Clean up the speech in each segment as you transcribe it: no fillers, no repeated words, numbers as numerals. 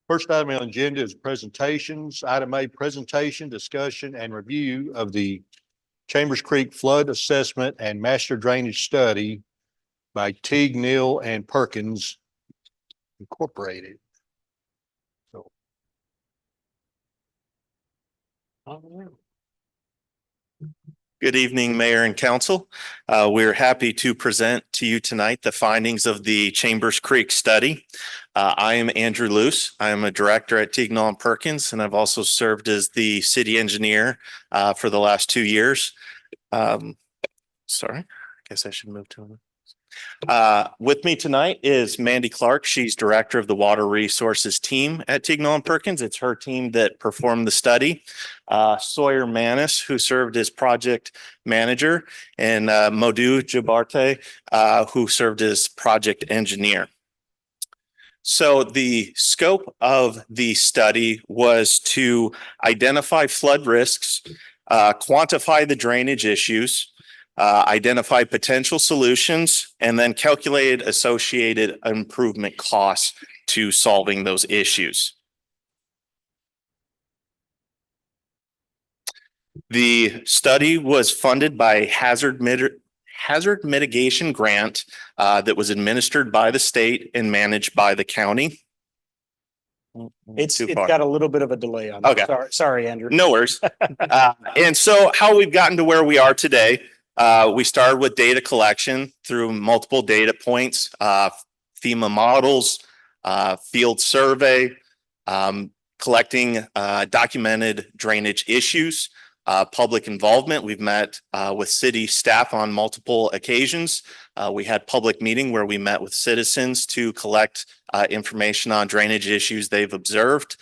First item on the agenda is presentations. Item A, presentation, discussion, and review of the Chambers Creek Flood Assessment and Master Drainage Study by Teague, Neal, and Perkins Incorporated. So. Good evening, Mayor and Council. We're happy to present to you tonight the findings of the Chambers Creek study. I am Andrew Luce. I am a director at Teague, Neal, and Perkins, and I've also served as the city engineer for the last 2 years. Sorry, I guess I should move to with me tonight is Mandy Clark. She's director of the water resources team at Teague, Neal, and Perkins. It's her team that performed the study. Sawyer Manis, who served as project manager, and Modu Jabarte, who served as project engineer. So the scope of the study was to identify flood risks, quantify the drainage issues, identify potential solutions, and then calculate associated improvement costs to solving those issues. The study was funded by hazard mitigation grant that was administered by the state and managed by the county. It's got a little bit of a delay on it. Okay. Sorry, Andrew. No worries. And so how we've gotten to where we are today, we started with data collection through multiple data points, FEMA models, field survey, collecting documented drainage issues, public involvement. We've met with city staff on multiple occasions. We had public meeting where we met with citizens to collect information on drainage issues they've observed.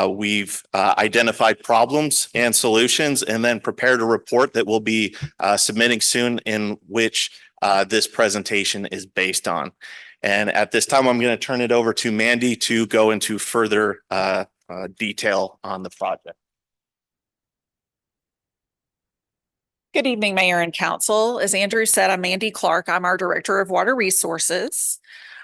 We've identified problems and solutions, and then prepared a report that we'll be submitting soon, in which this presentation is based on. And at this time, I'm going to turn it over to Mandy to go into further detail on the project. Good evening, Mayor and Council. As Andrew said, I'm Mandy Clark. I'm our Director of Water Resources.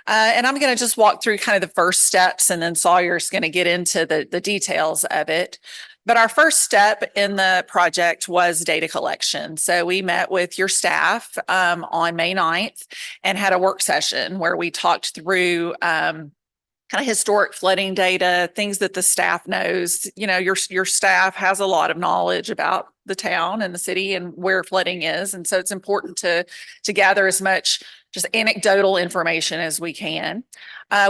And I'm going to just walk through kind of the first steps, and then Sawyer's going to get into the details of it. But our first step in the project was data collection. So we met with your staff on May 9th and had a work session where we talked through kind of historic flooding data, things that the staff knows. You know, your staff has a lot of knowledge about the town and the city and where flooding is. And so it's important to gather as much just anecdotal information as we can.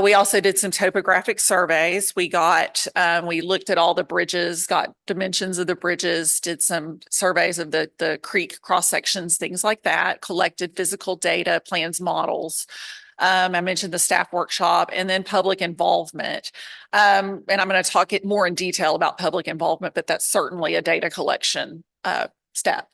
We also did some topographic surveys. We looked at all the bridges, got dimensions of the bridges, did some surveys of the creek cross sections, things like that, collected physical data, plans, models. I mentioned the staff workshop, and then public involvement. And I'm going to talk it more in detail about public involvement, but that's certainly a data collection step.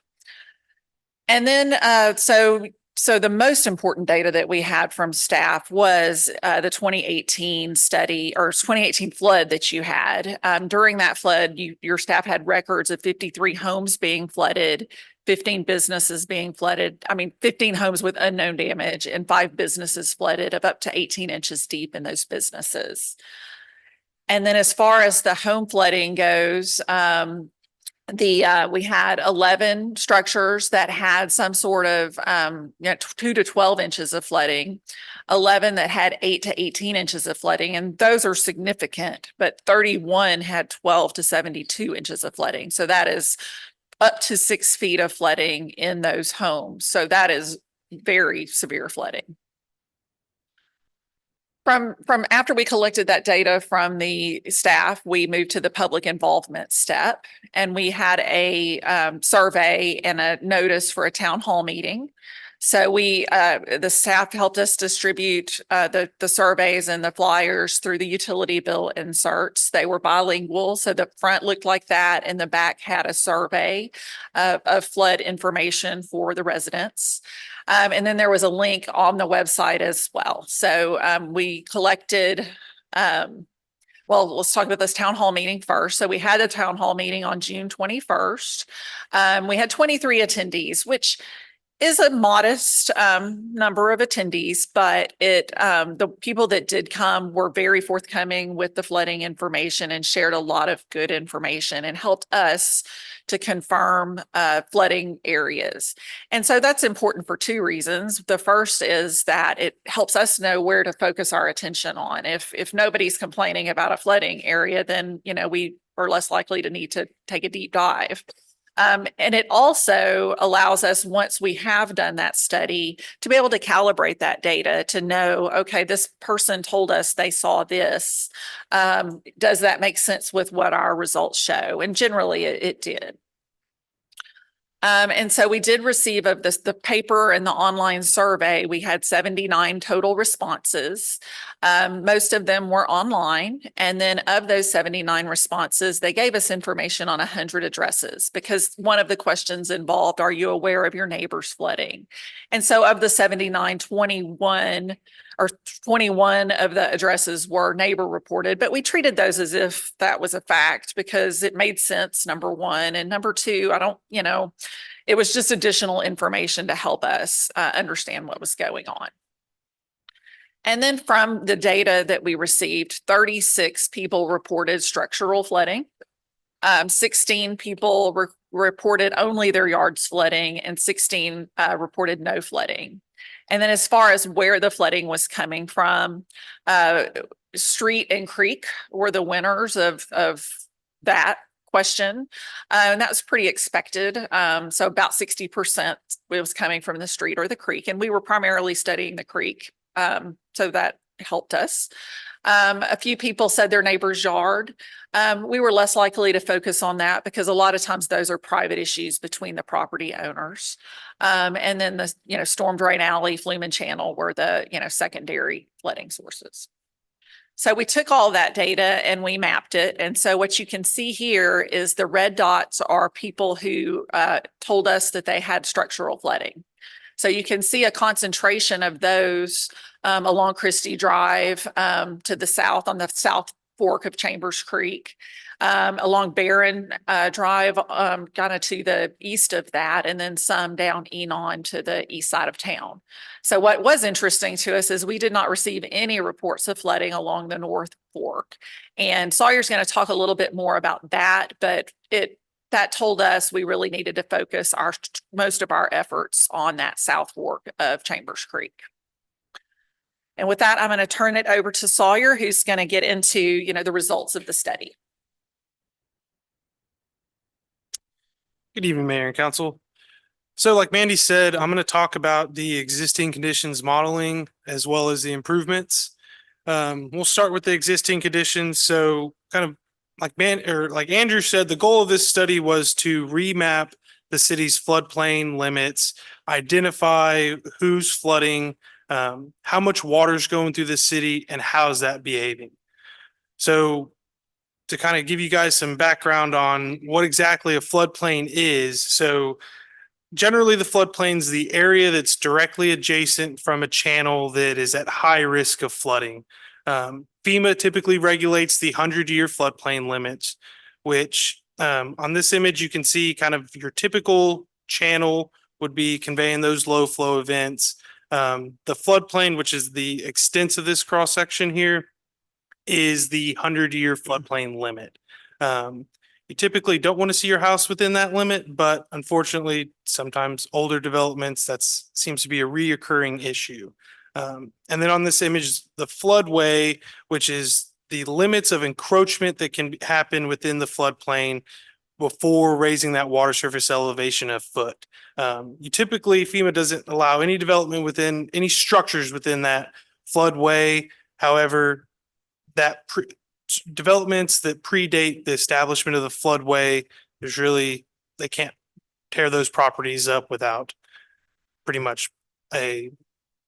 And then, so the most important data that we had from staff was the 2018 study, or 2018 flood that you had. During that flood, your staff had records of 53 homes being flooded, 15 businesses being flooded. 15 homes with unknown damage, and 5 businesses flooded of up to 18 inches deep in those businesses. And then as far as the home flooding goes, we had 11 structures that had some sort of 2 to 12 inches of flooding, 11 that had 8 to 18 inches of flooding, and those are significant, but 31 had 12 to 72 inches of flooding. So that is up to 6 feet of flooding in those homes. So that is very severe flooding. From after we collected that data from the staff, we moved to the public involvement step, and we had a survey and a notice for a town hall meeting. So the staff helped us distribute the surveys and the flyers through the utility bill inserts. They were bilingual, so the front looked like that, and the back had a survey of flood information for the residents. And then there was a link on the website as well. So we collected well, let's talk about this town hall meeting first. So we had a town hall meeting on June 21st. We had 23 attendees, which is a modest number of attendees, but the people that did come were very forthcoming with the flooding information and shared a lot of good information and helped us to confirm flooding areas. And so that's important for two reasons. The first is that it helps us know where to focus our attention on. If nobody's complaining about a flooding area, then we are less likely to need to take a deep dive. And it also allows us, once we have done that study, to be able to calibrate that data to know, okay, this person told us they saw this. Does that make sense with what our results show? And generally it did. And so we did receive of the paper and the online survey, we had 79 total responses. Most of them were online. And then of those 79 responses, they gave us information on 100 addresses because one of the questions involved, are you aware of your neighbor's flooding? And so of the 79, 21 of the addresses were neighbor reported, but we treated those as if that was a fact because it made sense, number one. And number two, it was just additional information to help us understand what was going on. And then from the data that we received, 36 people reported structural flooding. 16 people reported only their yards flooding and 16 reported no flooding. And then as far as where the flooding was coming from, street and creek were the winners of that question. And that was pretty expected. So about 60% was coming from the street or the creek. And we were primarily studying the creek. So that helped us. A few people said their neighbor's yard. We were less likely to focus on that because a lot of times those are private issues between the property owners. And then the, storm drain alley, Flumen Channel were the, secondary flooding sources. So we took all that data and we mapped it. And so what you can see here is the red dots are people who told us that they had structural flooding. So you can see a concentration of those along Christie Drive to the south on the south fork of Chambers Creek, along Barron Drive, kind of to the east of that, and then some down Enon to the east side of town. So what was interesting to us is we did not receive any reports of flooding along the North Fork. And Sawyer's going to talk a little bit more about that, but that told us we really needed to focus most of our efforts on that South Fork of Chambers Creek. And with that, I'm going to turn it over to Sawyer, who's going to get into, the results of the study. Good evening, Mayor and Council. So like Mandy said, I'm going to talk about the existing conditions modeling as well as the improvements. We'll start with the existing conditions. So kind of like Andrew said, the goal of this study was to remap the city's floodplain limits, identify who's flooding, how much water is going through the city, and how's that behaving. So to kind of give you guys some background on what exactly a floodplain is. So generally the floodplain is the area that's directly adjacent from a channel that is at high risk of flooding. FEMA typically regulates the 100-year floodplain limits, which on this image, you can see kind of your typical channel would be conveying those low flow events. The floodplain, which is the extent of this cross section here, is the 100-year floodplain limit. You typically don't want to see your house within that limit, but unfortunately, sometimes older developments, that seems to be a reoccurring issue. And then on this image, the floodway, which is the limits of encroachment that can happen within the floodplain before raising that water surface elevation a foot. FEMA doesn't allow any development within any structures within that floodway. However, developments that predate the establishment of the floodway, they can't tear those properties up without pretty much a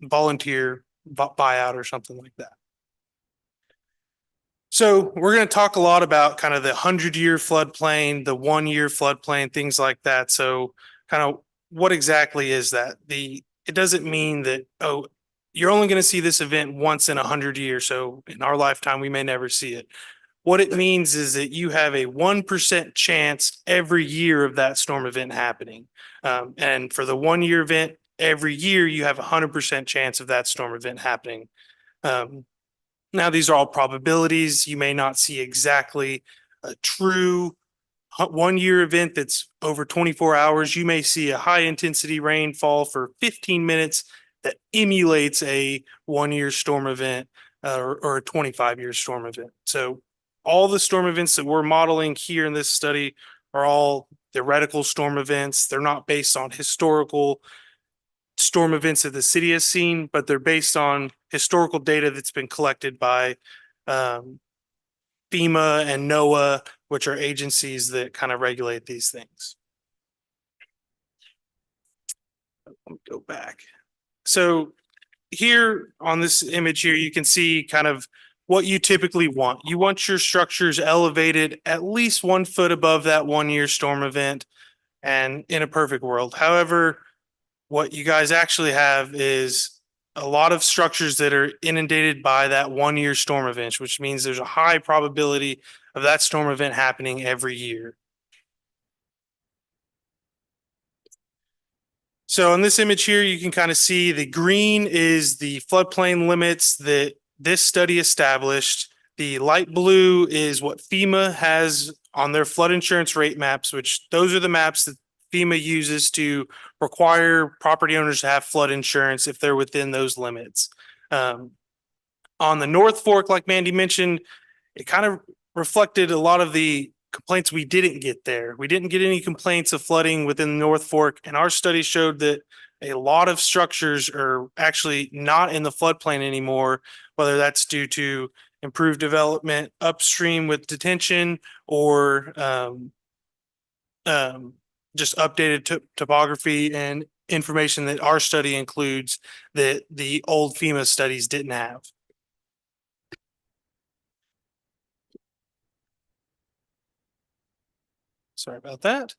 volunteer buyout or something like that. So we're going to talk a lot about kind of the 100-year floodplain, the 1-year floodplain, things like that. So kind of what exactly is that? It doesn't mean that, you're only going to see this event once in 100 years. So in our lifetime, we may never see it. What it means is that you have a 1% chance every year of that storm event happening. And for the 1 year event, every year you have a 100% chance of that storm event happening. Now, these are all probabilities. You may not see exactly a true 1 year event that's over 24 hours. You may see a high intensity rainfall for 15 minutes that emulates a 1 year storm event or a 25-year storm event. So all the storm events that we're modeling here in this study are all theoretical storm events. They're not based on historical storm events that the city has seen, but they're based on historical data that's been collected by FEMA and NOAA, which are agencies that kind of regulate these things. Let me go back. So here on this image here, you can see kind of what you typically want. You want your structures elevated at least 1 foot above that 1 year storm event, and in a perfect world. However, what you guys actually have is a lot of structures that are inundated by that 1 year storm event, which means there's a high probability of that storm event happening every year. So in this image here, you can kind of see the green is the floodplain limits that this study established. The light blue is what FEMA has on their flood insurance rate maps, which those are the maps that FEMA uses to require property owners to have flood insurance if they're within those limits. On the North Fork, like Mandy mentioned, it kind of reflected a lot of the complaints we didn't get there. We didn't get any complaints of flooding within the North Fork, and our study showed that a lot of structures are actually not in the floodplain anymore, whether that's due to improved development upstream with detention or just updated topography and information that our study includes that the old FEMA studies didn't have. Sorry about that.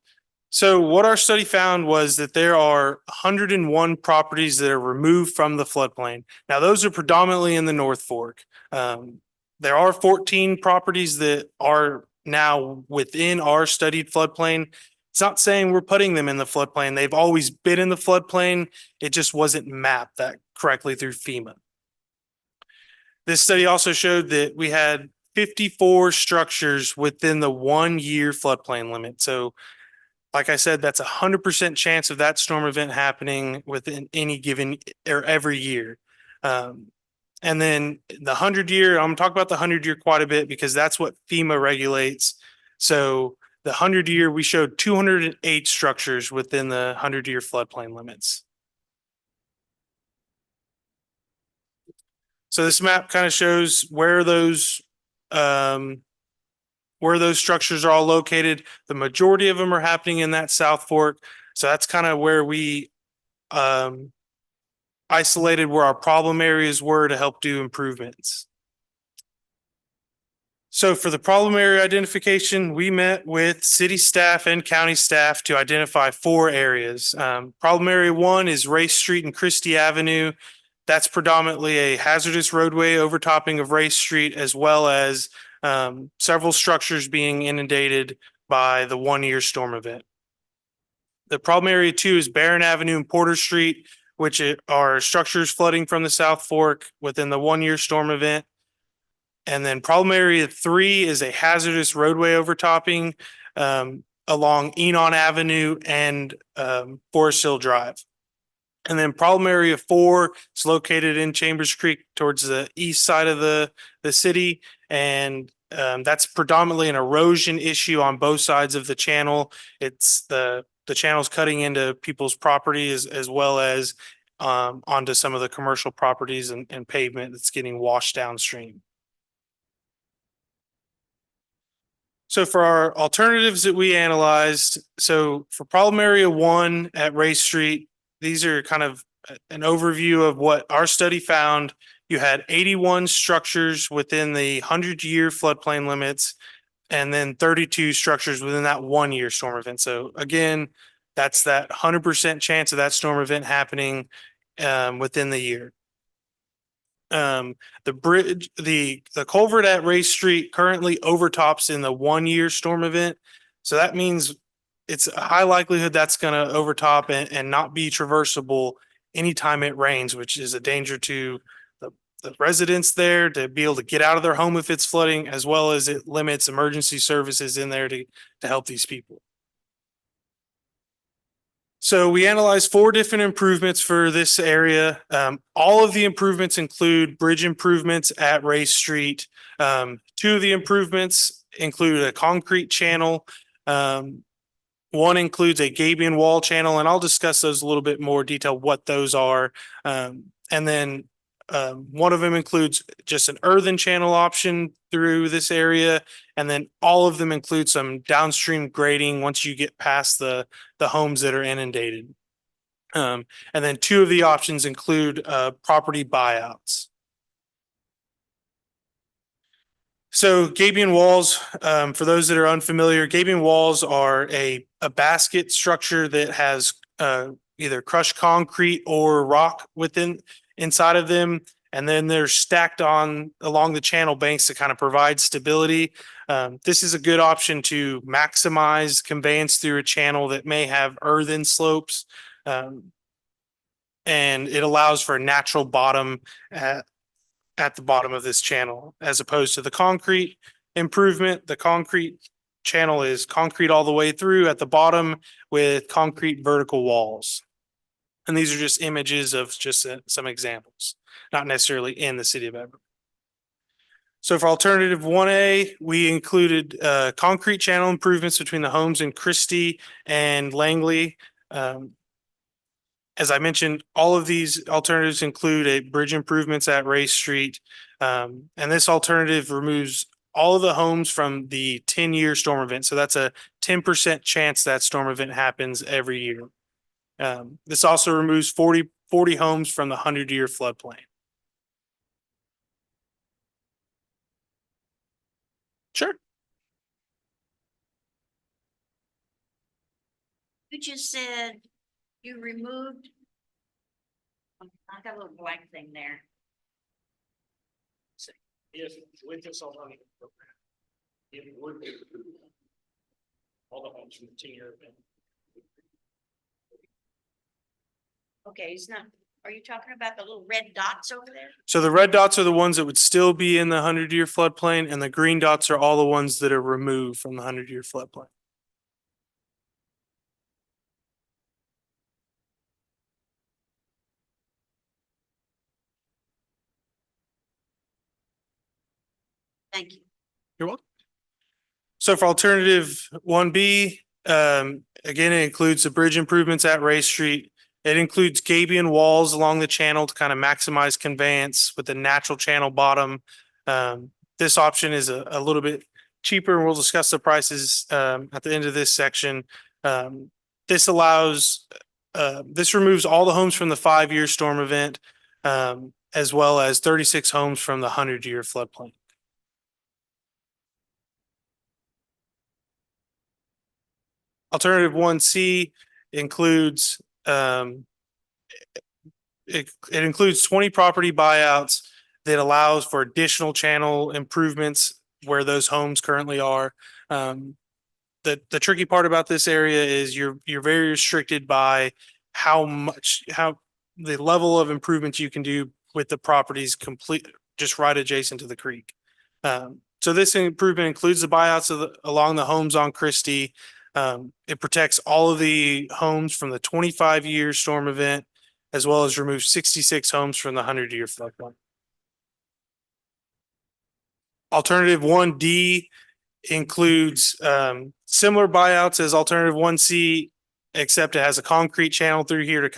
So what our study found was that there are 101 properties that are removed from the floodplain. Now, those are predominantly in the North Fork. There are 14 properties that are now within our studied floodplain. It's not saying we're putting them in the floodplain. They've always been in the floodplain. It just wasn't mapped that correctly through FEMA. This study also showed that we had 54 structures within the 1 year floodplain limit. So like I said, that's 100% chance of that storm event happening within any given or every year. And then the 100-year, I'm gonna talk about the 100-year quite a bit because that's what FEMA regulates. So the 100-year, we showed 208 structures within the 100-year floodplain limits. So this map kind of shows where those structures are all located. The majority of them are happening in that South Fork. So that's kind of where we isolated where our problem areas were to help do improvements. So for the problem area identification, we met with city staff and county staff to identify 4 areas. Problem area 1 is Race Street and Christie Avenue. That's predominantly a hazardous roadway overtopping of Race Street, as well as several structures being inundated by the 1-year storm event. The problem area 2 is Barron Avenue and Porter Street, which are structures flooding from the South Fork within the 1-year storm event. And then problem area 3 is a hazardous roadway overtopping along Enon Avenue and Forest Hill Drive. And then problem area 4 is located in Chambers Creek towards the east side of the city. And that's predominantly an erosion issue on both sides of the channel. It's the channel's cutting into people's property as well as onto some of the commercial properties and pavement that's getting washed downstream. So for our alternatives that we analyzed, so for problem area 1 at Race Street, these are kind of an overview of what our study found. You had 81 structures within the 100-year floodplain limits, and then 32 structures within that 1-year storm event. So again, that's that 100% chance of that storm event happening within the year. The bridge, the culvert at Race Street currently overtops in the 1 year storm event. So that means it's a high likelihood that's gonna overtop and not be traversable anytime it rains, which is a danger to the residents there to be able to get out of their home if it's flooding, as well as it limits emergency services in there to help these people. So we analyzed 4 different improvements for this area. All of the improvements include bridge improvements at Race Street. 2 of the improvements include a concrete channel. One includes a gabion wall channel, and I'll discuss those a little bit more detail what those are. And then one of them includes just an earthen channel option through this area. And then all of them include some downstream grading once you get past the homes that are inundated. And then 2 of the options include property buyouts. So gabion walls, for those that are unfamiliar, gabion walls are a basket structure that has either crushed concrete or rock inside of them. And then they're stacked on along the channel banks to kind of provide stability. This is a good option to maximize conveyance through a channel that may have earthen slopes. And it allows for a natural bottom at the bottom of this channel, as opposed to the concrete improvement. The concrete channel is concrete all the way through at the bottom with concrete vertical walls. And these are just images of just some examples, not necessarily in the city of Everman. So for alternative 1A, we included concrete channel improvements between the homes in Christie and Langley. As I mentioned, all of these alternatives include a bridge improvements at Race Street. And this alternative removes all of the homes from the 10-year storm event. So that's a 10% chance that storm event happens every year. This also removes 40 homes from the 100-year floodplain. Sure. You just said you removed. I got a little blank thing there. Yes, with this alternative program, it would be all the homes from the 10-year event. Okay, it's not, are you talking about the little red dots over there? So the red dots are the ones that would still be in the 100-year floodplain, and the green dots are all the ones that are removed from the 100-year floodplain. Thank you. You're welcome. So for alternative 1B, again, it includes the bridge improvements at Race Street. It includes gabion walls along the channel to kind of maximize conveyance with the natural channel bottom. This option is a little bit cheaper, and we'll discuss the prices at the end of this section. This removes all the homes from the 5-year storm event, as well as 36 homes from the 100-year floodplain. Alternative 1C includes it includes 20 property buyouts that allows for additional channel improvements where those homes currently are. The tricky part about this area is you're very restricted by how the level of improvements you can do with the properties just right adjacent to the creek. So this improvement includes the buyouts along the homes on Christie. It protects all of the homes from the 25-year storm event, as well as removes 66 homes from the 100-year floodplain. Alternative 1D includes similar buyouts as alternative 1C, except it has a concrete channel through here to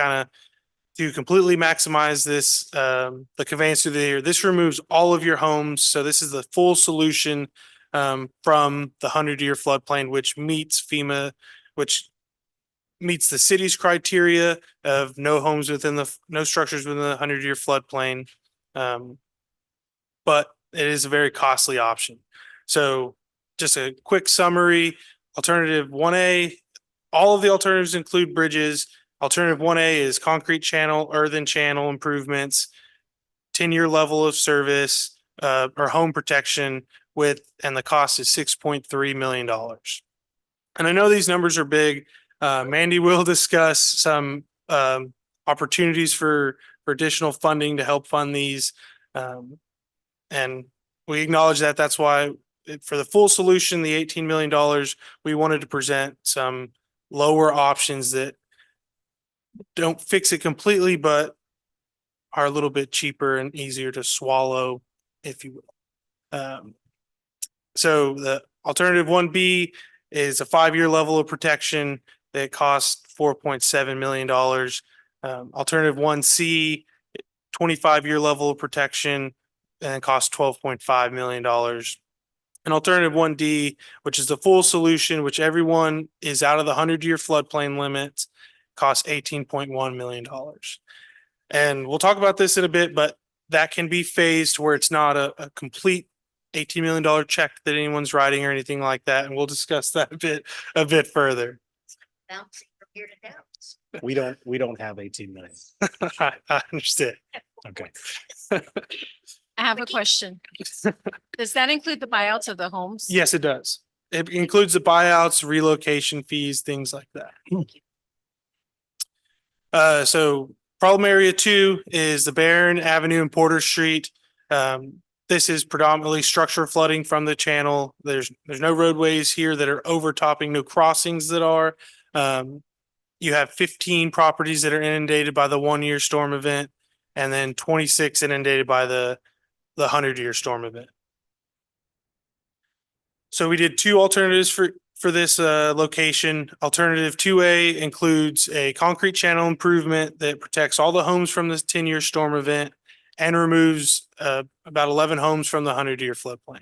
completely maximize this, the conveyance through the air. This removes all of your homes. So this is the full solution from the 100-year floodplain, which meets FEMA, which meets the city's criteria of no structures within the 100-year floodplain. But it is a very costly option. So just a quick summary, alternative 1A, all of the alternatives include bridges. Alternative 1A is concrete channel, earthen channel improvements. 10-year level of service, or home protection and the cost is $6.3 million. And I know these numbers are big. Mandy will discuss some, opportunities for additional funding to help fund these. And we acknowledge that. That's why for the full solution, the $18 million, we wanted to present some lower options that don't fix it completely, but are a little bit cheaper and easier to swallow, if you will. So the alternative 1B is a 5-year level of protection that costs $4.7 million. Alternative 1C, 25-year level of protection and costs $12.5 million. And alternative 1D, which is the full solution, which everyone is out of the 100-year floodplain limit, costs $18.1 million. And we'll talk about this in a bit, but that can be phased where it's not a complete $18 million check that anyone's writing or anything like that. And we'll discuss that a bit further. Bouncing from here to Dallas. We don't have 18 minutes. I understand. Okay. I have a question. Does that include the buyouts of the homes? Yes, it does. It includes the buyouts, relocation fees, things like that. So problem area 2 is the Barron Avenue and Porter Street. This is predominantly structure flooding from the channel. There's no roadways here that are overtopping, no crossings that are. You have 15 properties that are inundated by the 1-year storm event, and then 26 inundated by the 100-year storm event. So we did 2 alternatives for this location. Alternative 2A includes a concrete channel improvement that protects all the homes from this 10-year storm event and removes about 11 homes from the 100-year floodplain.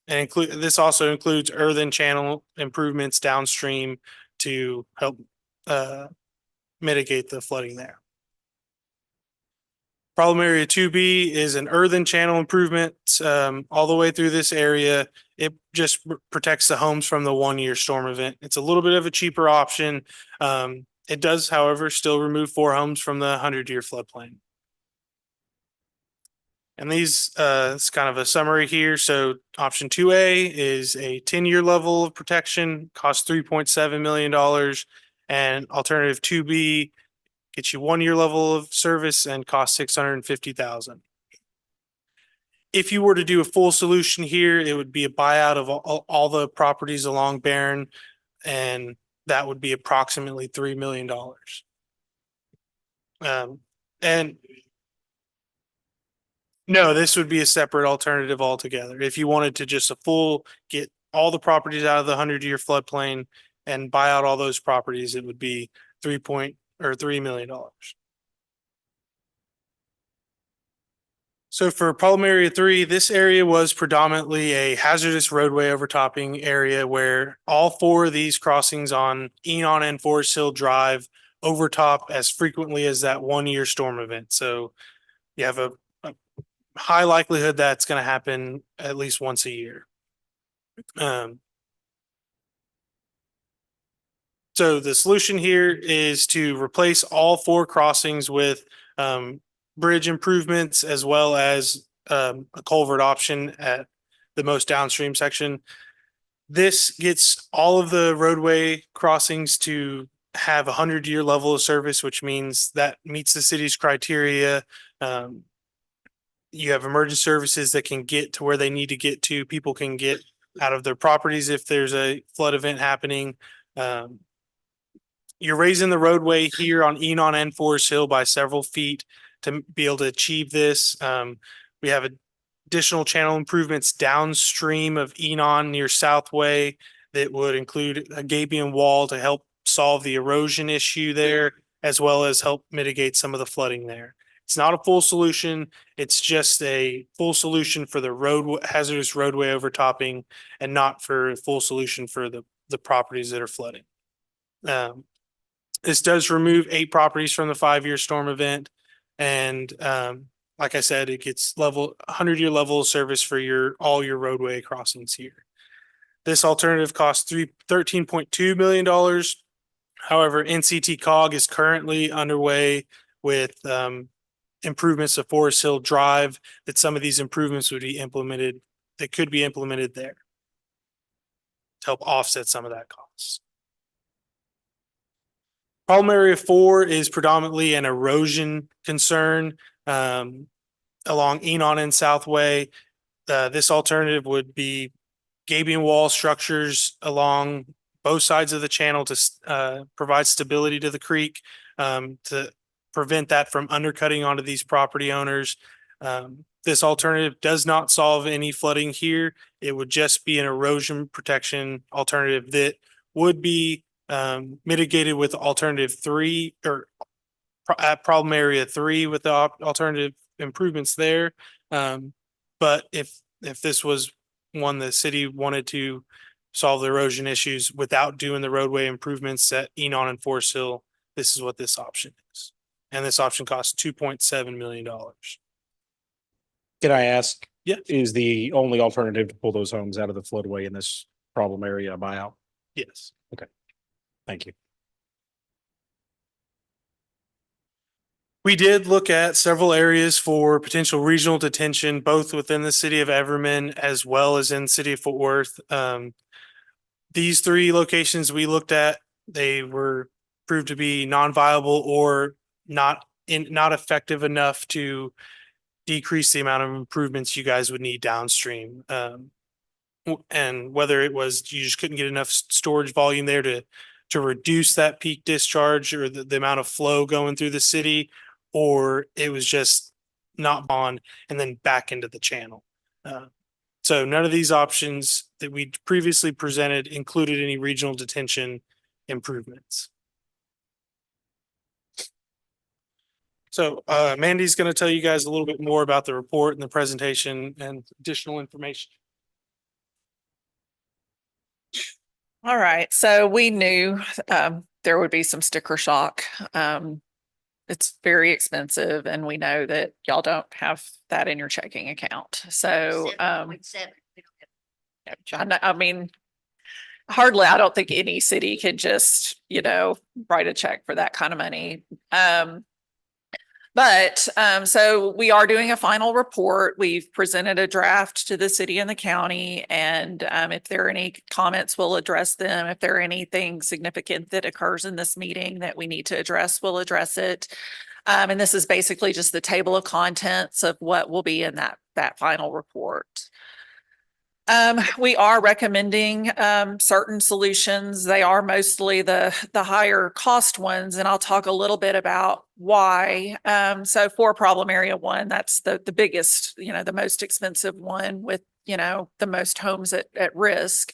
And this also includes earthen channel improvements downstream to help mitigate the flooding there. Problem area 2B is an earthen channel improvement all the way through this area. It just protects the homes from the 1-year storm event. It's a little bit of a cheaper option. It does, however, still remove 4 homes from the 100-year floodplain. And these, it's kind of a summary here. So option 2A is a 10-year level of protection, costs $3.7 million. And alternative 2B gets you 1-year level of service and costs $650,000. If you were to do a full solution here, it would be a buyout of all the properties along Barron, and that would be approximately $3 million. And no, this would be a separate alternative altogether. If you wanted to just get all the properties out of the 100-year floodplain and buy out all those properties, it would be $3 million. So for problem area 3, this area was predominantly a hazardous roadway overtopping area where all 4 of these crossings on Enon and Forest Hill Drive overtop as frequently as that 1-year storm event. So you have a high likelihood that's going to happen at least once a year. So the solution here is to replace all 4 crossings with bridge improvements as well as a culvert option at the most downstream section. This gets all of the roadway crossings to have a 100-year level of service, which means that meets the city's criteria. You have emergency services that can get to where they need to get to. People can get out of their properties if there's a flood event happening. You're raising the roadway here on Enon and Forest Hill by several feet to be able to achieve this. We have additional channel improvements downstream of Enon near Southway that would include a gabion wall to help solve the erosion issue there, as well as help mitigate some of the flooding there. It's not a full solution. It's just a full solution for the hazardous roadway overtopping and not for a full solution for the properties that are flooding. This does remove 8 properties from the 5-year storm event. And like I said, it gets 100-year level of service for all your roadway crossings here. This alternative costs $13.2 million. However, NCT COG is currently underway with improvements to Forest Hill Drive, that some of these improvements would be implemented, that could be implemented there to help offset some of that cost. Problem area 4 is predominantly an erosion concern along Enon and Southway. This alternative would be gaping wall structures along both sides of the channel to provide stability to the creek, to prevent that from undercutting onto these property owners. This alternative does not solve any flooding here. It would just be an erosion protection alternative that would be mitigated with alternative 3 or at problem area 3 with the alternative improvements there. But if this was one the city wanted to solve the erosion issues without doing the roadway improvements at Enon and Forest Hill, this is what this option is. And this option costs $2.7 million. Can I ask? Yeah. Is the only alternative to pull those homes out of the floodway in this problem area a buyout? Yes. Thank you. We did look at several areas for potential regional detention, both within the city of Everman as well as in the city of Fort Worth. These 3 locations we looked at, they were proved to be non-viable or not effective enough to decrease the amount of improvements you guys would need downstream. And whether it was you just couldn't get enough storage volume there to reduce that peak discharge or the amount of flow going through the city, or it was just not on and then back into the channel. So none of these options that we previously presented included any regional detention improvements. So Mandy's going to tell you guys a little bit more about the report and the presentation and additional information. All right, so we knew there would be some sticker shock. It's very expensive and we know that y'all don't have that in your checking account. So 7.7. I mean, hardly, I don't think any city can just, write a check for that kind of money. But so we are doing a final report. We've presented a draft to the city and the county. And if there are any comments, we'll address them. If there are anything significant that occurs in this meeting that we need to address, we'll address it. And this is basically just the table of contents of what will be in that final report. We are recommending certain solutions. They are mostly the higher cost ones, and I'll talk a little bit about why. So for problem area 1, that's the biggest, the most expensive one with, the most homes at risk.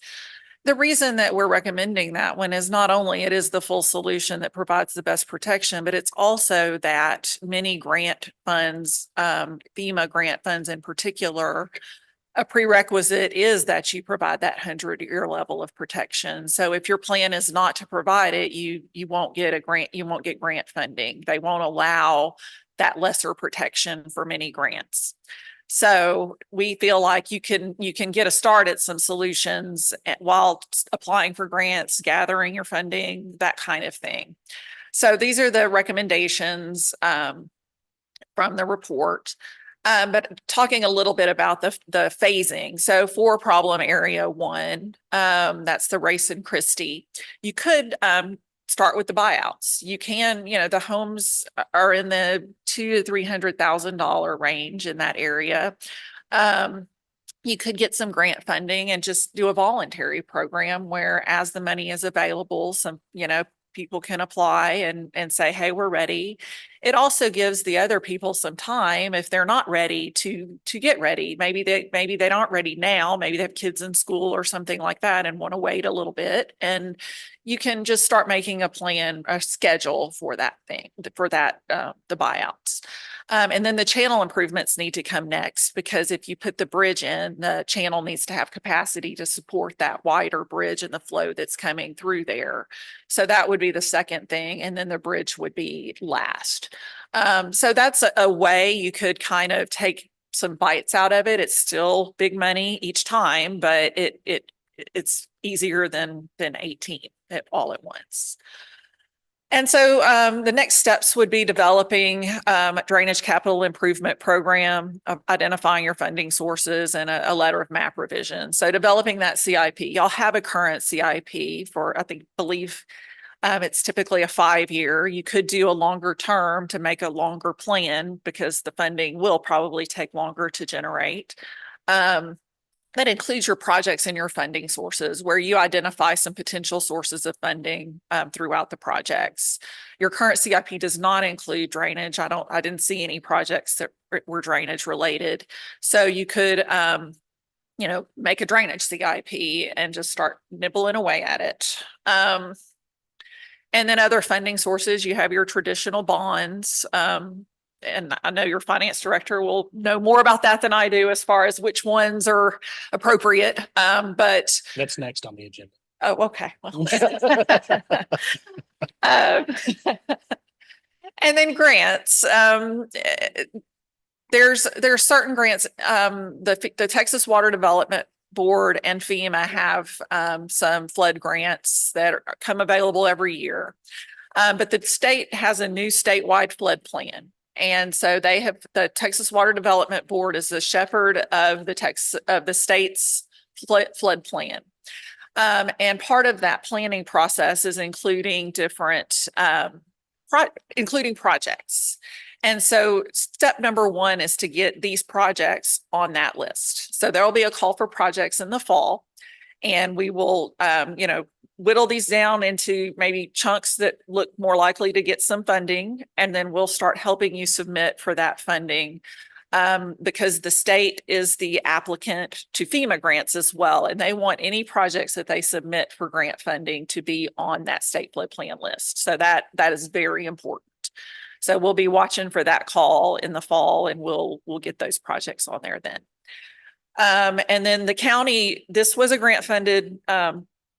The reason that we're recommending that one is not only it is the full solution that provides the best protection, but it's also that many grant funds, FEMA grant funds in particular, a prerequisite is that you provide that 100-year level of protection. So if your plan is not to provide it, you won't get a grant, you won't get grant funding. They won't allow that lesser protection for many grants. So we feel like you can get a start at some solutions while applying for grants, gathering your funding, that kind of thing. So these are the recommendations from the report. But talking a little bit about the phasing. So for problem area 1, that's the Race and Christie. You could start with the buyouts. You can, the homes are in the $200,000 to $300,000 range in that area. You could get some grant funding and just do a voluntary program where, as the money is available, some, people can apply and say, hey, we're ready. It also gives the other people some time if they're not ready to get ready. Maybe they aren't ready now. Maybe they have kids in school or something like that and want to wait a little bit. And you can just start making a plan, a schedule for that thing, for that, the buyouts. And then the channel improvements need to come next, because if you put the bridge in, the channel needs to have capacity to support that wider bridge and the flow that's coming through there. So that would be the second thing. And then the bridge would be last. So that's a way you could kind of take some bites out of it. It's still big money each time, but it's easier than 18 all at once. And so the next steps would be developing drainage capital improvement program, identifying your funding sources and a letter of map revision. So developing that CIP. Y'all have a current CIP for, believe it's typically a 5-year. You could do a longer term to make a longer plan because the funding will probably take longer to generate. That includes your projects and your funding sources where you identify some potential sources of funding throughout the projects. Your current CIP does not include drainage. I didn't see any projects that were drainage related. So you could, make a drainage CIP and just start nibbling away at it. And then other funding sources, you have your traditional bonds. And I know your finance director will know more about that than I do as far as which ones are appropriate. But That's next on the agenda. oh, okay. Um, and then grants. There's certain grants. The Texas Water Development Board and FEMA have some flood grants that come available every year. But the state has a new statewide flood plan. And so the Texas Water Development Board is the shepherd of the state's flood plan. And part of that planning process is including different, including projects. And so step number 1 is to get these projects on that list. So there will be a call for projects in the fall, and we will, whittle these down into maybe chunks that look more likely to get some funding. And then we'll start helping you submit for that funding because the state is the applicant to FEMA grants as well. And they want any projects that they submit for grant funding to be on that state flood plan list. So that is very important. So we'll be watching for that call in the fall, and we'll get those projects on there then. And then the county, this was a grant funded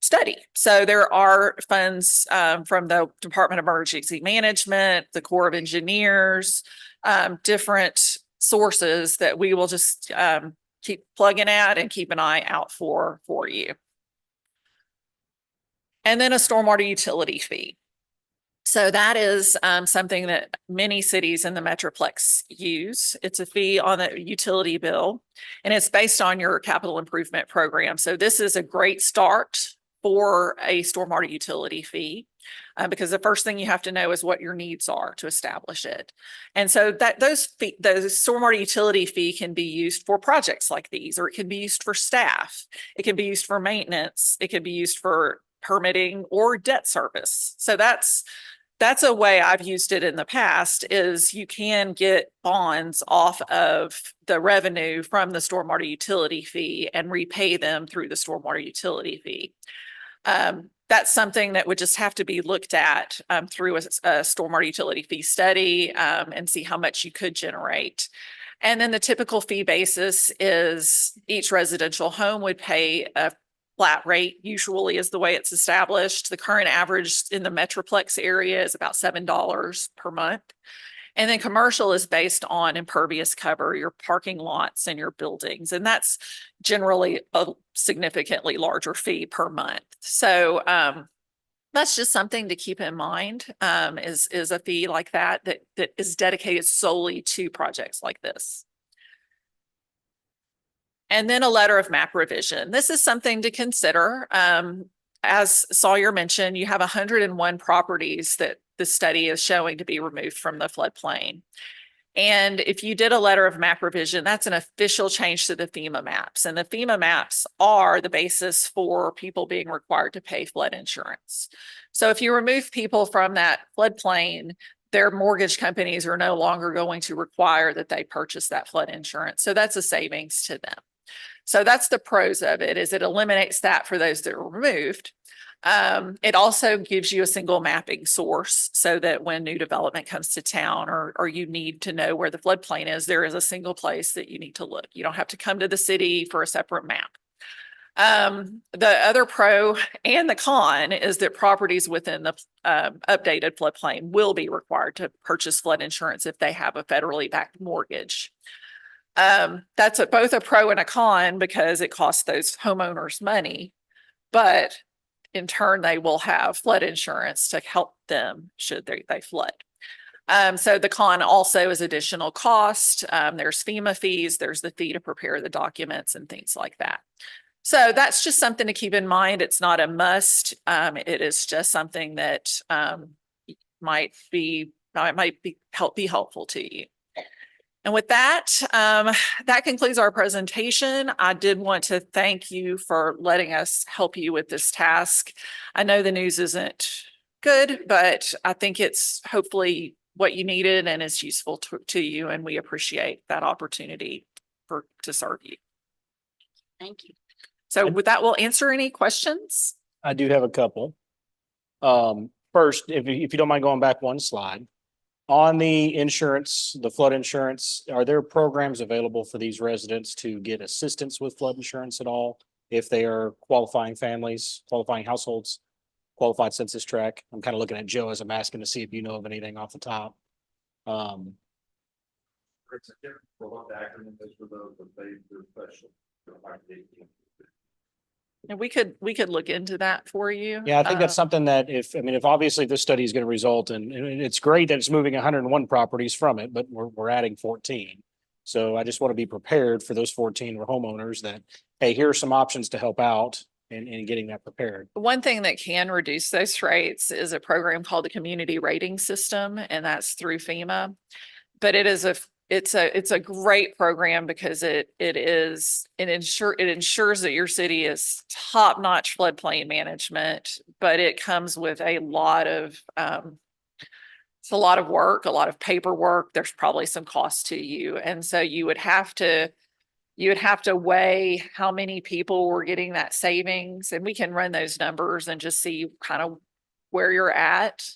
study. So there are funds from the Department of Emergency Management, the Corps of Engineers, different sources that we will just keep plugging at and keep an eye out for you. And then a stormwater utility fee. So that is something that many cities in the Metroplex use. It's a fee on the utility bill, and it's based on your capital improvement program. So this is a great start for a stormwater utility fee because the first thing you have to know is what your needs are to establish it. And so those stormwater utility fee can be used for projects like these, or it can be used for staff. It can be used for maintenance. It can be used for permitting or debt service. So that's a way I've used it in the past is you can get bonds off of the revenue from the stormwater utility fee and repay them through the stormwater utility fee. That's something that would just have to be looked at through a stormwater utility fee study and see how much you could generate. And then the typical fee basis is each residential home would pay a flat rate, usually is the way it's established. The current average in the Metroplex area is about $7 per month. And then commercial is based on impervious cover, your parking lots and your buildings. And that's generally a significantly larger fee per month. So that's just something to keep in mind is a fee like that is dedicated solely to projects like this. And then a letter of map revision. This is something to consider. As Sawyer mentioned, you have 101 properties that the study is showing to be removed from the floodplain. And if you did a letter of map revision, that's an official change to the FEMA maps. And the FEMA maps are the basis for people being required to pay flood insurance. So if you remove people from that floodplain, their mortgage companies are no longer going to require that they purchase that flood insurance. So that's a savings to them. So that's the pros of it, is it eliminates that for those that are removed. It also gives you a single mapping source so that when new development comes to town or you need to know where the floodplain is, there is a single place that you need to look. You don't have to come to the city for a separate map. The other pro and the con is that properties within the updated floodplain will be required to purchase flood insurance if they have a federally backed mortgage. That's both a pro and a con because it costs those homeowners money, but in turn, they will have flood insurance to help them should they flood. So the con also is additional cost. There's FEMA fees, there's the fee to prepare the documents and things like that. So that's just something to keep in mind. It's not a must. It is just something that might be helpful to you. And with that, that concludes our presentation. I did want to thank you for letting us help you with this task. I know the news isn't good, but I think it's hopefully what you needed and is useful to you. And we appreciate that opportunity to serve you. Thank you. So with that, we'll answer any questions. I do have a couple. First, if you don't mind going back one slide. On the insurance, the flood insurance, are there programs available for these residents to get assistance with flood insurance at all? If they are qualifying families, qualifying households, qualified census tract? I'm kind of looking at Joe as I'm asking to see if you know of anything off the top. And we could look into that for you. Yeah, I think that's something that if obviously this study is going to result in, and it's great that it's moving 101 properties from it, but we're adding 14. So I just want to be prepared for those 14 homeowners that, hey, here are some options to help out in getting that prepared. One thing that can reduce those rates is a program called the Community Rating System, and that's through FEMA. But it's a great program because it ensures that your city is top-notch floodplain management, but it comes with a lot of it's a lot of work, a lot of paperwork. There's probably some cost to you, and so you would have to weigh how many people were getting that savings, and we can run those numbers and just see kind of where you're at.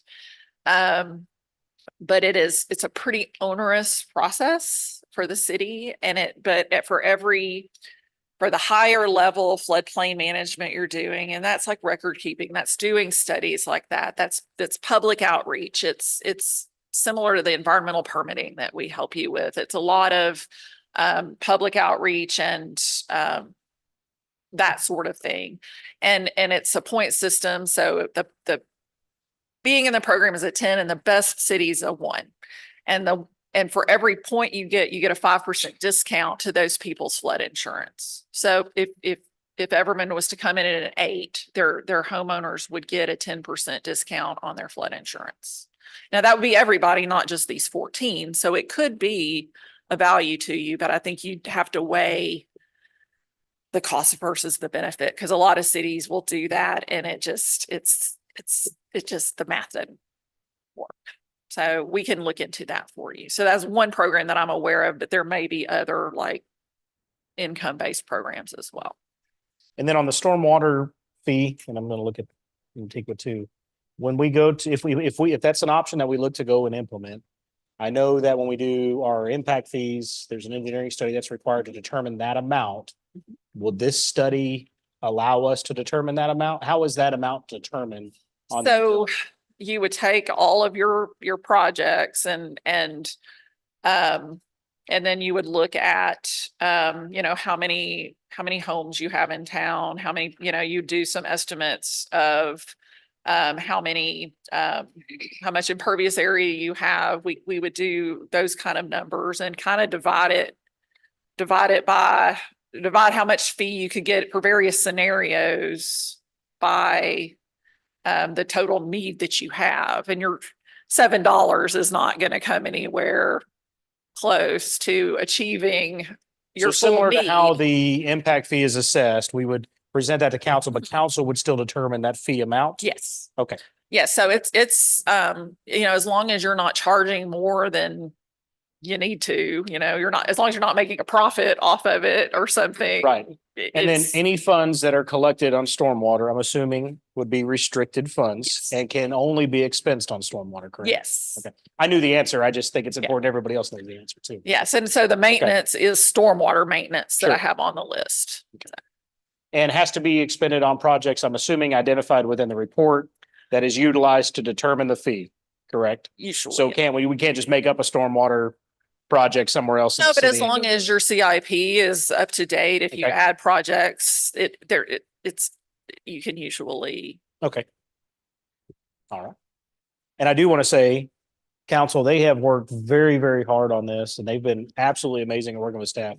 But it's a pretty onerous process for the city, for the higher level of floodplain management you're doing, and that's like record keeping, that's doing studies like that. That's public outreach. It's similar to the environmental permitting that we help you with. It's a lot of public outreach and that sort of thing. And it's a point system. So the being in the program is a 10 and the best cities a 1. And for every point you get a 5% discount to those people's flood insurance. So if Everman was to come in at an 8, their homeowners would get a 10% discount on their flood insurance. Now that would be everybody, not just these 14. So it could be a value to you, but I think you'd have to weigh the cost versus the benefit, because a lot of cities will do that, and it's just the math doesn't work. So we can look into that for you. So that's one program that I'm aware of, but there may be other like income-based programs as well. And then on the stormwater fee, and I'm going to look at Antigua too. When we go to, if that's an option that we look to go and implement, I know that when we do our impact fees, there's an engineering study that's required to determine that amount. Will this study allow us to determine that amount? How is that amount determined? So you would take all of your projects and then you would look at how many homes you have in town, how many, you do some estimates of how much impervious area you have. We would do those kind of numbers and kind of divide how much fee you could get for various scenarios by the total need that you have. And your $7 is not going to come anywhere close to achieving your so similar full to how need. the impact fee is assessed, we would present that to council, but council would still determine that fee amount? Yes. Okay. Yes. So it's as long as you're not charging more than you need to, as long as you're not making a profit off of it or something. Right. And then it's- any funds that are collected on stormwater, I'm assuming would be restricted funds Yes. and can only be expensed on stormwater, correct? Yes. Okay. I knew the answer. I just think it's Yeah. important everybody else knows the answer too. Yes. And so the maintenance is stormwater maintenance that I Sure. have on the list. And has to be expended on projects, I'm assuming identified within the report that is utilized to determine the fee, correct? Usually. So we can't just make up a stormwater project somewhere else. in No, the but as city. long as your CIP is up to date, if you Okay. add projects, you can usually Okay. All right. And I do want to say, council, they have worked very, very hard on this and they've been absolutely amazing at working with staff.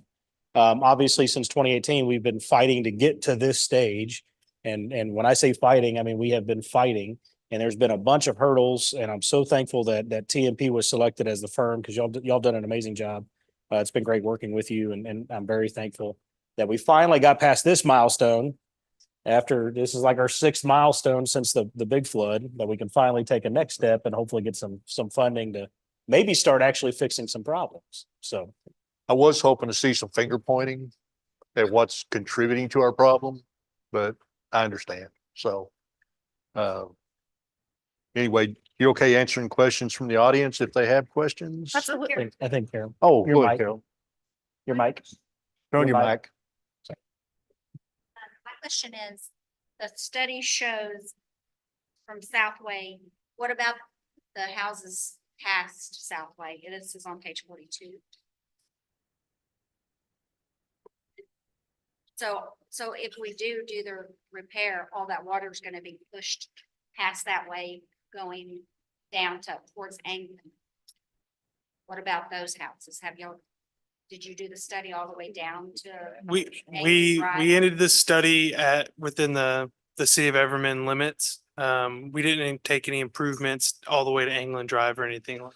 Obviously, since 2018, we've been fighting to get to this stage. And when I say fighting, I mean, we have been fighting and there's been a bunch of hurdles. And I'm so thankful that TMP was selected as the firm because y'all done an amazing job. It's been great working with you and I'm very thankful that we finally got past this milestone. After this is like our sixth milestone since the big flood, that we can finally take a next step and hopefully get some funding to maybe start actually fixing some problems. So I was hoping to see some finger pointing at what's contributing to our problem, but I understand. So, anyway, you okay answering questions from the audience if they have questions? Absolutely. I think Carol, Oh, Your go ahead, mic. Carol. your mic. Turn on Your your mic. mic. My question is, the study shows from Southway, what about the houses past Southway? This is on page 42. So if we do the repair, all that water is gonna be pushed past that way, going down to towards Anglin. What about those houses? Did you do the study all the way down to? We ended this study within the city of Everman limits. We didn't take any improvements all the way to England Drive or anything like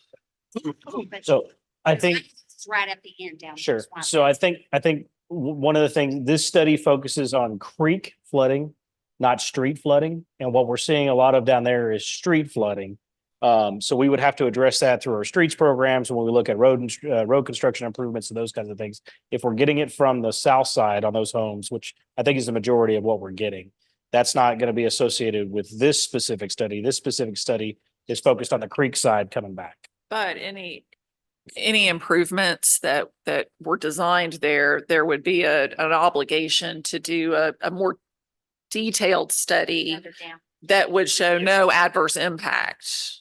that. So I think. It's right at the end down. Sure. Swamp. So I think one of the things, this study focuses on creek flooding, not street flooding. And what we're seeing a lot of down there is street flooding. So we would have to address that through our streets programs when we look at road construction improvements and those kinds of things. If we're getting it from the south side on those homes, which I think is the majority of what we're getting, that's not going to be associated with this specific study. This specific study is focused on the creek side coming back. But any improvements that were designed there would be an obligation to do a more detailed study Further down. that would show no adverse impact.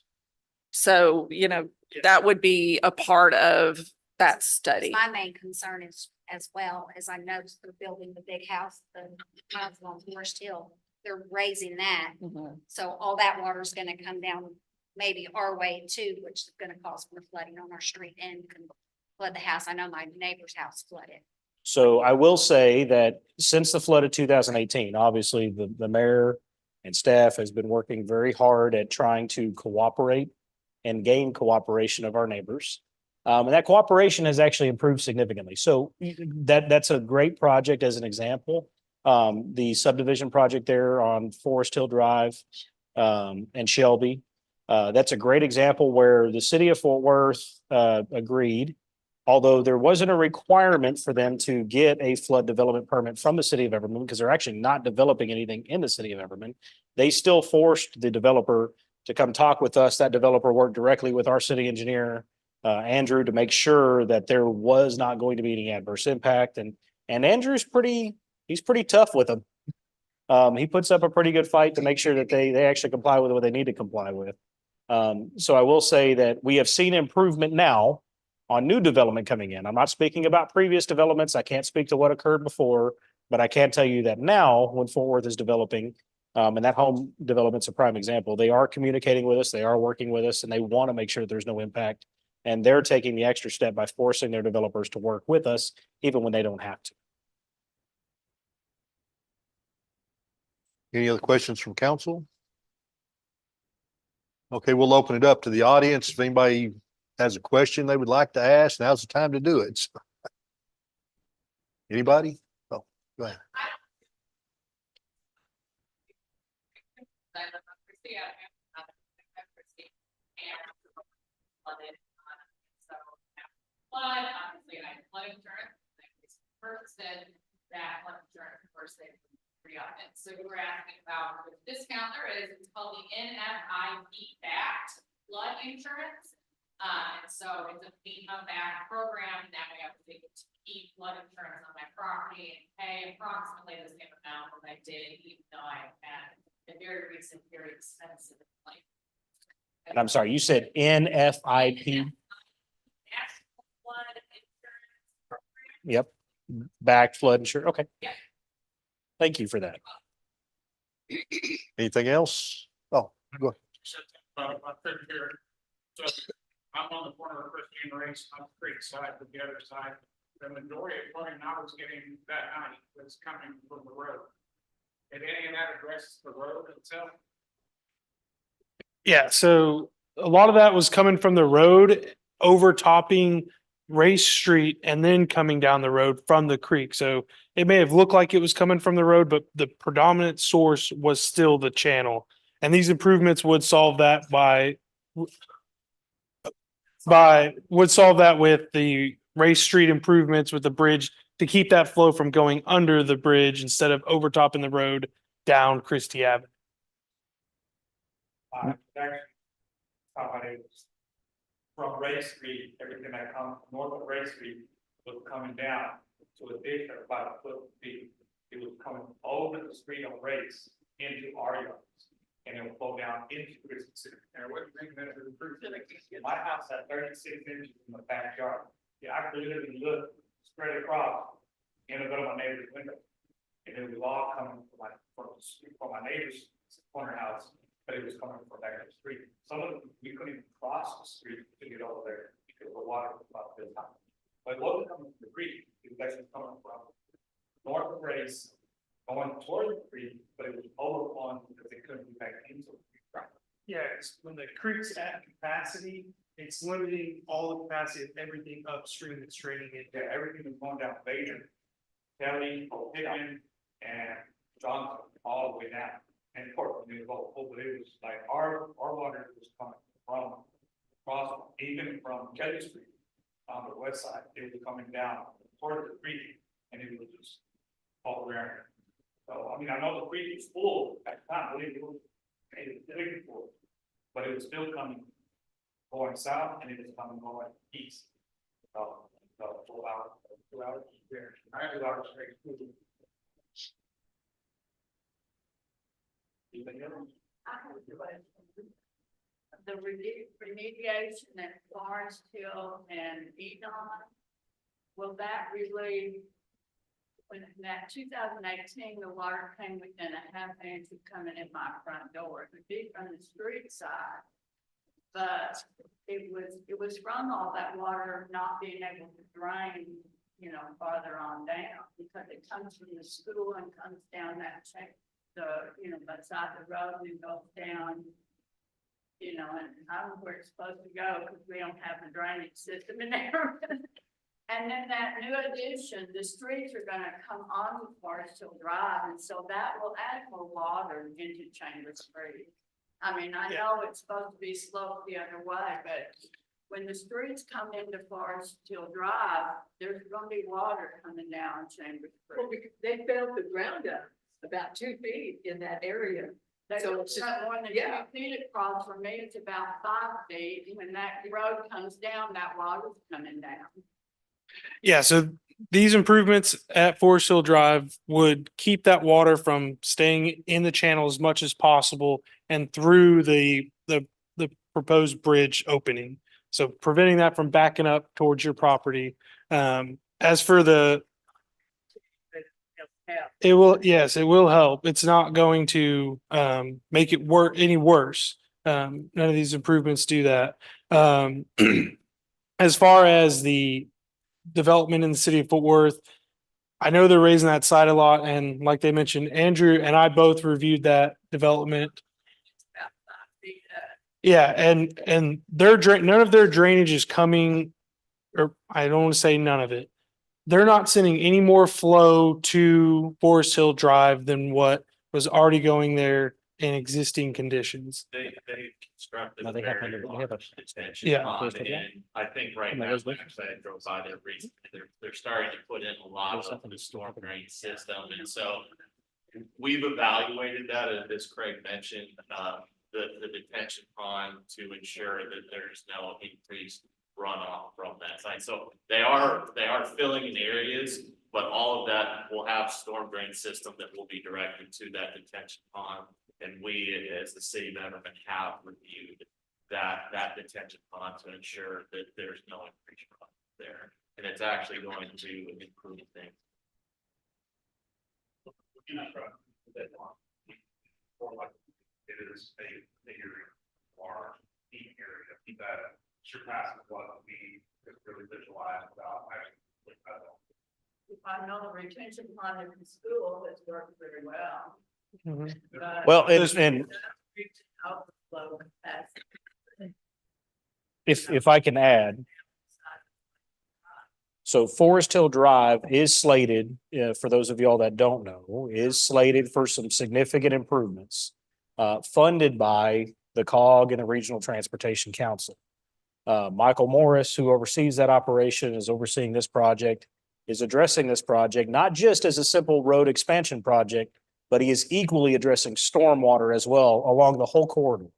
So, that would be a part of that study. My main concern is, as well, as I noticed they're building the big house, the house on Forest Hill, they're raising that. Mhm. So all that water is gonna come down maybe our way too, which is gonna cause more flooding on our street and can flood the house. I know my neighbor's house flooded. So I will say that since the flood of 2018, obviously the mayor and staff has been working very hard at trying to cooperate and gain cooperation of our neighbors. And that cooperation has actually improved significantly. So that's a great project as an example. The subdivision project there on Forest Hill Drive and Shelby. That's a great example where the city of Fort Worth agreed, although there wasn't a requirement for them to get a flood development permit from the city of Everman because they're actually not developing anything in the city of Everman. They still forced the developer to come talk with us. That developer worked directly with our city engineer, Andrew, to make sure that there was not going to be any adverse impact. And Andrew's he's pretty tough with them. He puts up a pretty good fight to make sure that they actually comply with what they need to comply with. So I will say that we have seen improvement now on new development coming in. I'm not speaking about previous developments. I can't speak to what occurred before, but I can tell you that now when Fort Worth is developing, and that home development's a prime example, they are communicating with us, they are working with us, and they want to make sure there's no impact. And they're taking the extra step by forcing their developers to work with us, even when they don't have to. Any other questions from council? Okay, we'll open it up to the audience. If anybody has a question they would like to ask, now's the time to do it. Anybody? Oh, go ahead. Flood, obviously, I had flood insurance, first said that flood insurance, of course, they free on it. So we were asking about what the discount there is, it's called the NFIP backed flood insurance. And so it's a FEMA backed program that we have to keep flood insurance on my property and pay approximately the same amount that I did, even though I had a very recent, very expensive claim. And I'm sorry, you said NFIP? Flood insurance program. Yep. Backed flood insurance. Okay. Yeah. Thank you for that. Anything else? Oh, go ahead. My third here. So I'm on the corner of Christian Race on the creek side, but the other side, the majority of flooding I was getting that night was coming from the road. Did any of that address the road itself? Yeah, so a lot of that was coming from the road, overtopping Race Street and then coming down the road from the creek. So it may have looked like it was coming from the road, but the predominant source was still the channel. And these improvements would solve that would solve that with the Race Street improvements with the bridge to keep that flow from going under the bridge instead of overtopping the road down Christie Avenue. Somebody from Ray Street, everything that comes north of Ray Street was coming down to a ditch at about a foot deep. It was coming over the street on Race into our yards. And it will flow down into Christie City. And what do you think that is improved? My house had 36 inches in the backyard. Yeah, I could literally look straight across and go to my neighbor's window. And it was all coming from my neighbor's corner house, but it was coming from back up the street. Some of them, we couldn't even cross the street to get over there because the water was about this high. But it wasn't coming from the creek, it was actually coming from north of Race, going toward the creek, but it was overflowing because they couldn't get back into the creek. Right. Yeah, it's when the creek's at capacity, it's limiting all the capacity of everything upstream that's draining it. Yeah, everything was going down Bader, Kelly, Pittman, and Johnson, all the way down. And of course, it was all full, but it was like our water was coming from across, even from Kelly Street on the west side, it was coming down toward the creek, and it was just all around. So, I mean, I know the creek was full at the time, it was full, but it was still coming going south, and it was coming going east. So, 2 hours there, 2 hours straight. The remediation at Forest Hill and Edon, will that really, when in that 2018, the water came within a half inch of coming in my front door, it would be from the street side. But it was from all that water not being able to drain, you know, farther on down, because it comes from the school and comes down that check, beside the road and goes down. You know, and I don't know where it's supposed to go because we don't have a drainage system in there. And then that new addition, the streets are gonna come onto Forest Hill Drive, and so that will add more water into Chambers Creek. I mean, I know it's supposed to be sloped the other way, but when the streets come into Forest Hill Drive, there's gonna be water coming down Chambers Creek. They filled the ground up about 2 feet in that area. So it's just, More than 2 feet across, for me, it's about 5 feet. When that road comes down, that water's coming down. Yeah, so these improvements at Forest Hill Drive would keep that water from staying in the channel as much as possible and through the proposed bridge opening. So preventing that from backing up towards your property. As for it will, yes, it will help. It's not going to make it any worse. None of these improvements do that. As far as the development in the city of Fort Worth, I know they're raising that site a lot, and like they mentioned, Andrew and I both reviewed that development. Yeah, and none of their drainage is coming, or I don't want to say none of it. They're not sending any more flow to Forest Hill Drive than what was already going there in existing conditions. They constructed No, a they have very they have a- large detention Yeah. pond, and I think right Oh my now, gosh, actually, I drove by there recently, they're starting to put in a lot of the storm drain system, and so we've evaluated that, as Craig mentioned, the detention pond to ensure that there's no increased runoff from that site. So they are filling in areas, but all of that will have storm drain system that will be directed to that detention pond. And we, as the city of Everman, have reviewed that detention pond to ensure that there's no increased runoff there. And it's actually going to improve things. I know the retention pond in the school has worked very well. but Well, and Overflow capacity. if I can add, so Forest Hill Drive is slated, for those of y'all that don't know, is slated for some significant improvements, funded by the COG and the Regional Transportation Council. Michael Morris, who oversees that operation, is overseeing this project, is addressing this project, not just as a simple road expansion project, but he is equally addressing stormwater as well along the whole corridor.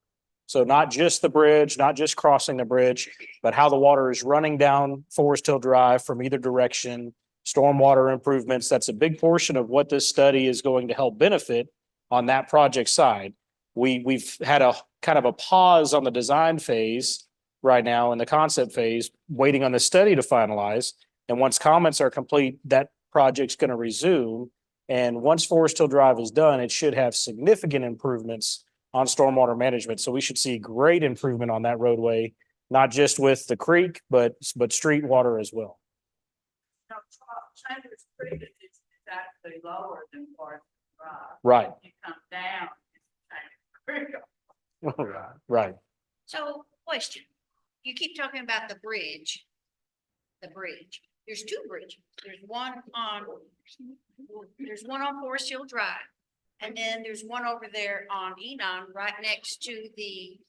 So not just the bridge, not just crossing the bridge, but how the water is running down Forest Hill Drive from either direction, stormwater improvements. That's a big portion of what this study is going to help benefit on that project side. We've had a kind of a pause on the design phase right now in the concept phase, waiting on the study to finalize. And once comments are complete, that project's going to resume. And once Forest Hill Drive is done, it should have significant improvements on stormwater management. So we should see great improvement on that roadway, not just with the creek, but street water as well. No, Chambers Creek is actually lower than Forest Drive. Right. You come down, it's Chambers Creek. Right. So, question, you keep talking about the bridge. There's two bridges. There's one on Forest Hill Drive. And then there's one over there on Enon, right next to the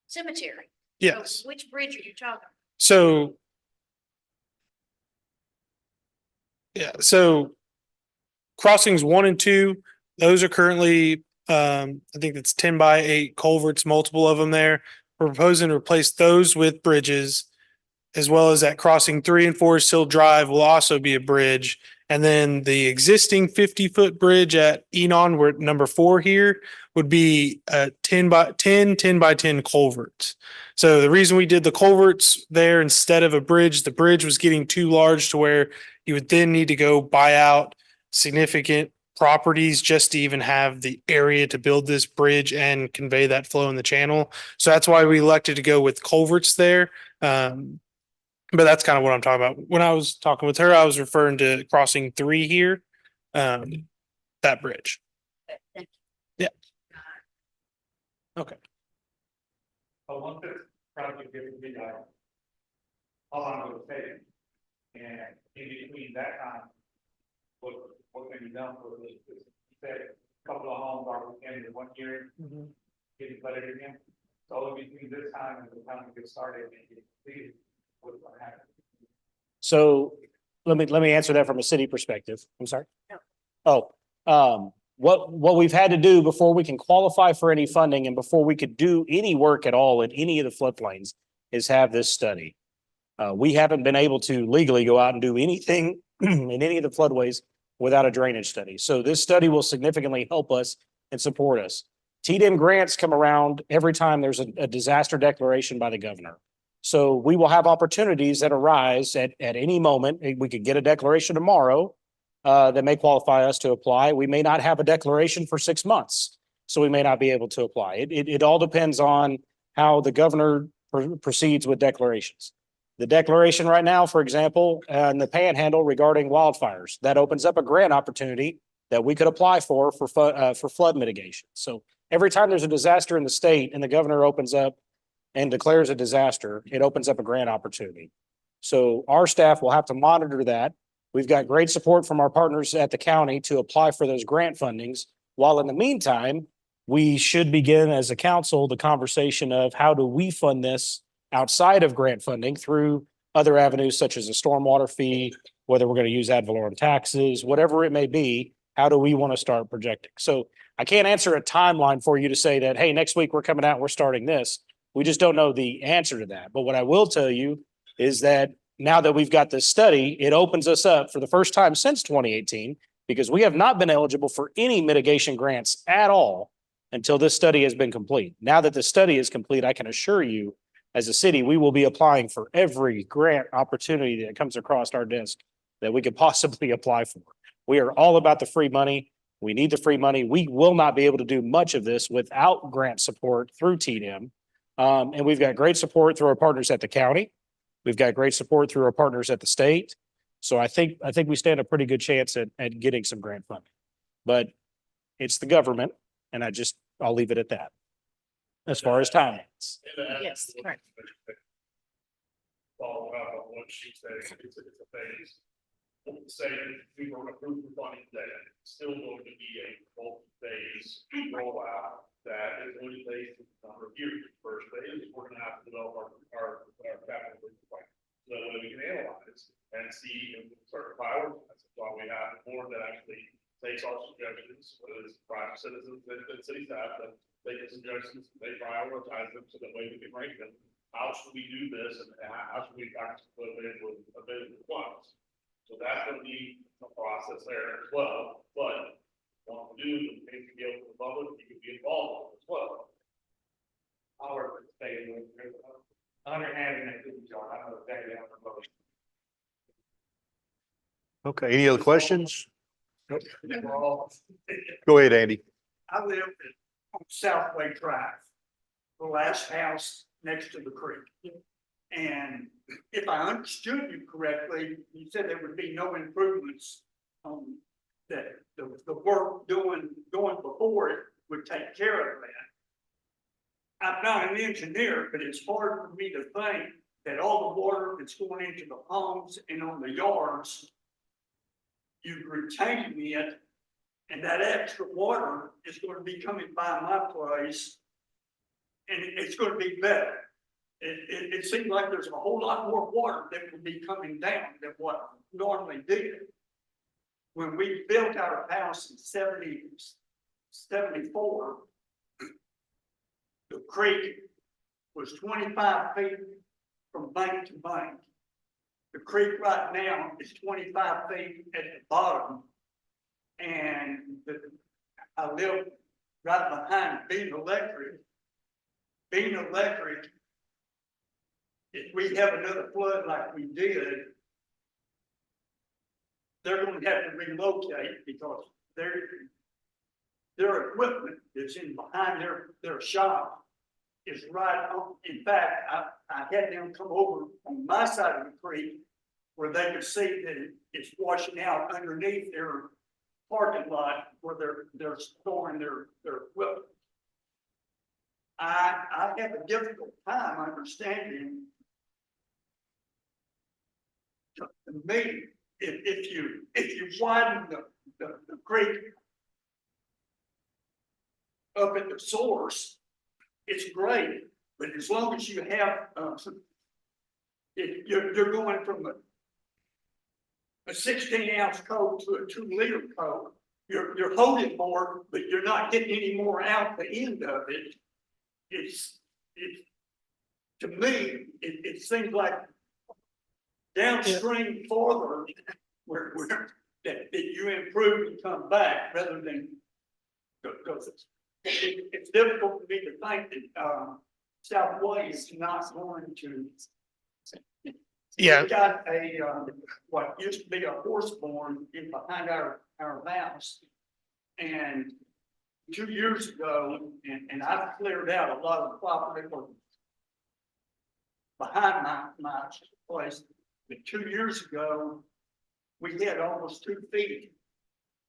cemetery. Yes. So which bridge are you talking? So. Yeah, so crossings 1 and 2, those are currently, I think it's 10x8 culverts, multiple of them there. We're proposing to replace those with bridges, as well as at crossing 3 and Forest Hill Drive will also be a bridge. And then the existing 50-foot bridge at Enon, where number 4 here, would be a 10x10 culverts. So the reason we did the culverts there instead of a bridge, the bridge was getting too large to where you would then need to go buy out significant properties just to even have the area to build this bridge and convey that flow in the channel. So that's why we elected to go with culverts there. But that's kind of what I'm talking about. When I was talking with her, I was referring to crossing 3 here, that bridge. Yeah. Okay. But once this project gets to be done, how long will it take? And in between that time, what can be done for this? You said a couple of homes are within 1 year, getting flooded again. So in between this time and the time we get started and get completed, what's going to happen? So let me answer that from a city perspective. I'm sorry. What we've had to do before we can qualify for any funding and before we could do any work at all in any of the floodplains is have this study. We haven't been able to legally go out and do anything in any of the floodways without a drainage study. So this study will significantly help us and support us. TDM grants come around every time there's a disaster declaration by the governor. So we will have opportunities that arise at any moment. We could get a declaration tomorrow that may qualify us to apply. We may not have a declaration for 6 months, so we may not be able to apply. It all depends on how the governor proceeds with declarations. The declaration right now, for example, in the Panhandle regarding wildfires, that opens up a grant opportunity that we could apply for flood mitigation. So every time there's a disaster in the state and the governor opens up and declares a disaster, it opens up a grant opportunity. So our staff will have to monitor that. We've got great support from our partners at the county to apply for those grant fundings. While in the meantime, we should begin as a council the conversation of how do we fund this outside of grant funding through other avenues such as a stormwater fee, whether we're going to use ad valorem taxes, whatever it may be, how do we want to start projecting? So I can't answer a timeline for you to say that, hey, next week we're coming out and we're starting this. We just don't know the answer to that. But what I will tell you is that now that we've got this study, it opens us up for the first time since 2018, because we have not been eligible for any mitigation grants at all until this study has been complete. Now that the study is complete, I can assure you, as a city, we will be applying for every grant opportunity that comes across our desk that we could possibly apply for. We are all about the free money. We need the free money. We will not be able to do much of this without grant support through TDM. And we've got great support through our partners at the county. We've got great support through our partners at the state. So I think we stand a pretty good chance at getting some grant funding. But it's the government, and I'll leave it at that. As far as timelines. Yes, correct. Follow up on what she said, it's a phase. Say we were approved for funding today, it's still going to be a multi-phase rollout that is going to take a number of years. First phase is we're gonna have to develop our capital plan. So that way we can analyze and see and start to prioritize. That's why we have a board that actually takes our suggestions, whether it's private citizens and city staff, that take the suggestions, they prioritize them so that way we can rank them. How should we do this and how should we actually put it with available funds? So that's gonna be a process there as well, but what to do, and things to be able to public, you can be involved as well. Our state, underhanded activity, John, I don't know exactly how to vote. Okay, any other questions? We're all- Go ahead, Andy. I live on Southway Drive, the last house next to the creek. And if I understood you correctly, you said there would be no improvements. That the work going before it would take care of that. I'm not an engineer, but it's hard for me to think that all the water that's going into the homes and on the yards, you've retained it, and that extra water is going to be coming by my place, and it's going to be better. It seems like there's a whole lot more water that will be coming down than what normally did. When we built our house in 74, the creek was 25 feet from bank to bank. The creek right now is 25 feet at the bottom. And I live right behind Bean Electric. Bean Electric, if we have another flood like we did, they're going to have to relocate because their equipment that's in behind their shop is right on. In fact, I had them come over on my side of the creek where they could see that it's washing out underneath their parking lot where they're storing their equipment. I have a difficult time understanding. To me, if you widen the creek up at the source, it's great. But as long as you have, if you're going from a 16-ounce Coke to a 2-liter Coke, you're holding more, but you're not getting any more out the end of it. It's to me, it seems like downstream farther where that you improve and come back rather than because it's difficult for me to think that Southway is not going to. Yeah. We've got a what used to be a horse barn in behind our house, and 2 years ago, and I've cleared out a lot of the property behind my place. But 2 years ago, we had almost 2 feet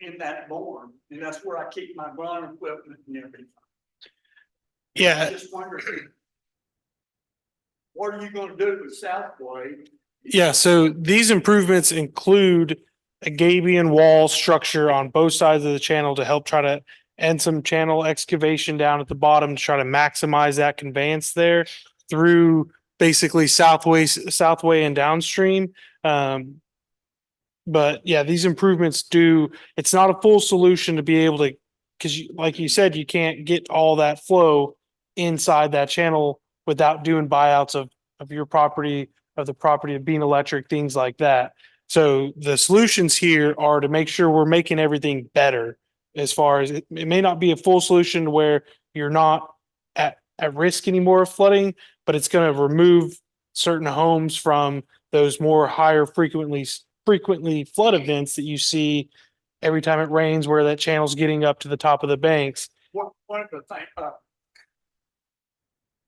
in that barn, and that's where I keep my barn equipment and everything. Yeah. I just wondered, what are you going to do with Southway? Yeah, so these improvements include a gabion wall structure on both sides of the channel to help try to and some channel excavation down at the bottom to try to maximize that conveyance there through basically Southway and downstream. But yeah, these improvements it's not a full solution to be able to, because like you said, you can't get all that flow inside that channel without doing buyouts of your property, of the property of Bean Electric, things like that. So the solutions here are to make sure we're making everything better as far as it may not be a full solution where you're not at risk anymore of flooding, but it's going to remove certain homes from those more higher frequently flood events that you see every time it rains where that channel's getting up to the top of the banks. One of the things,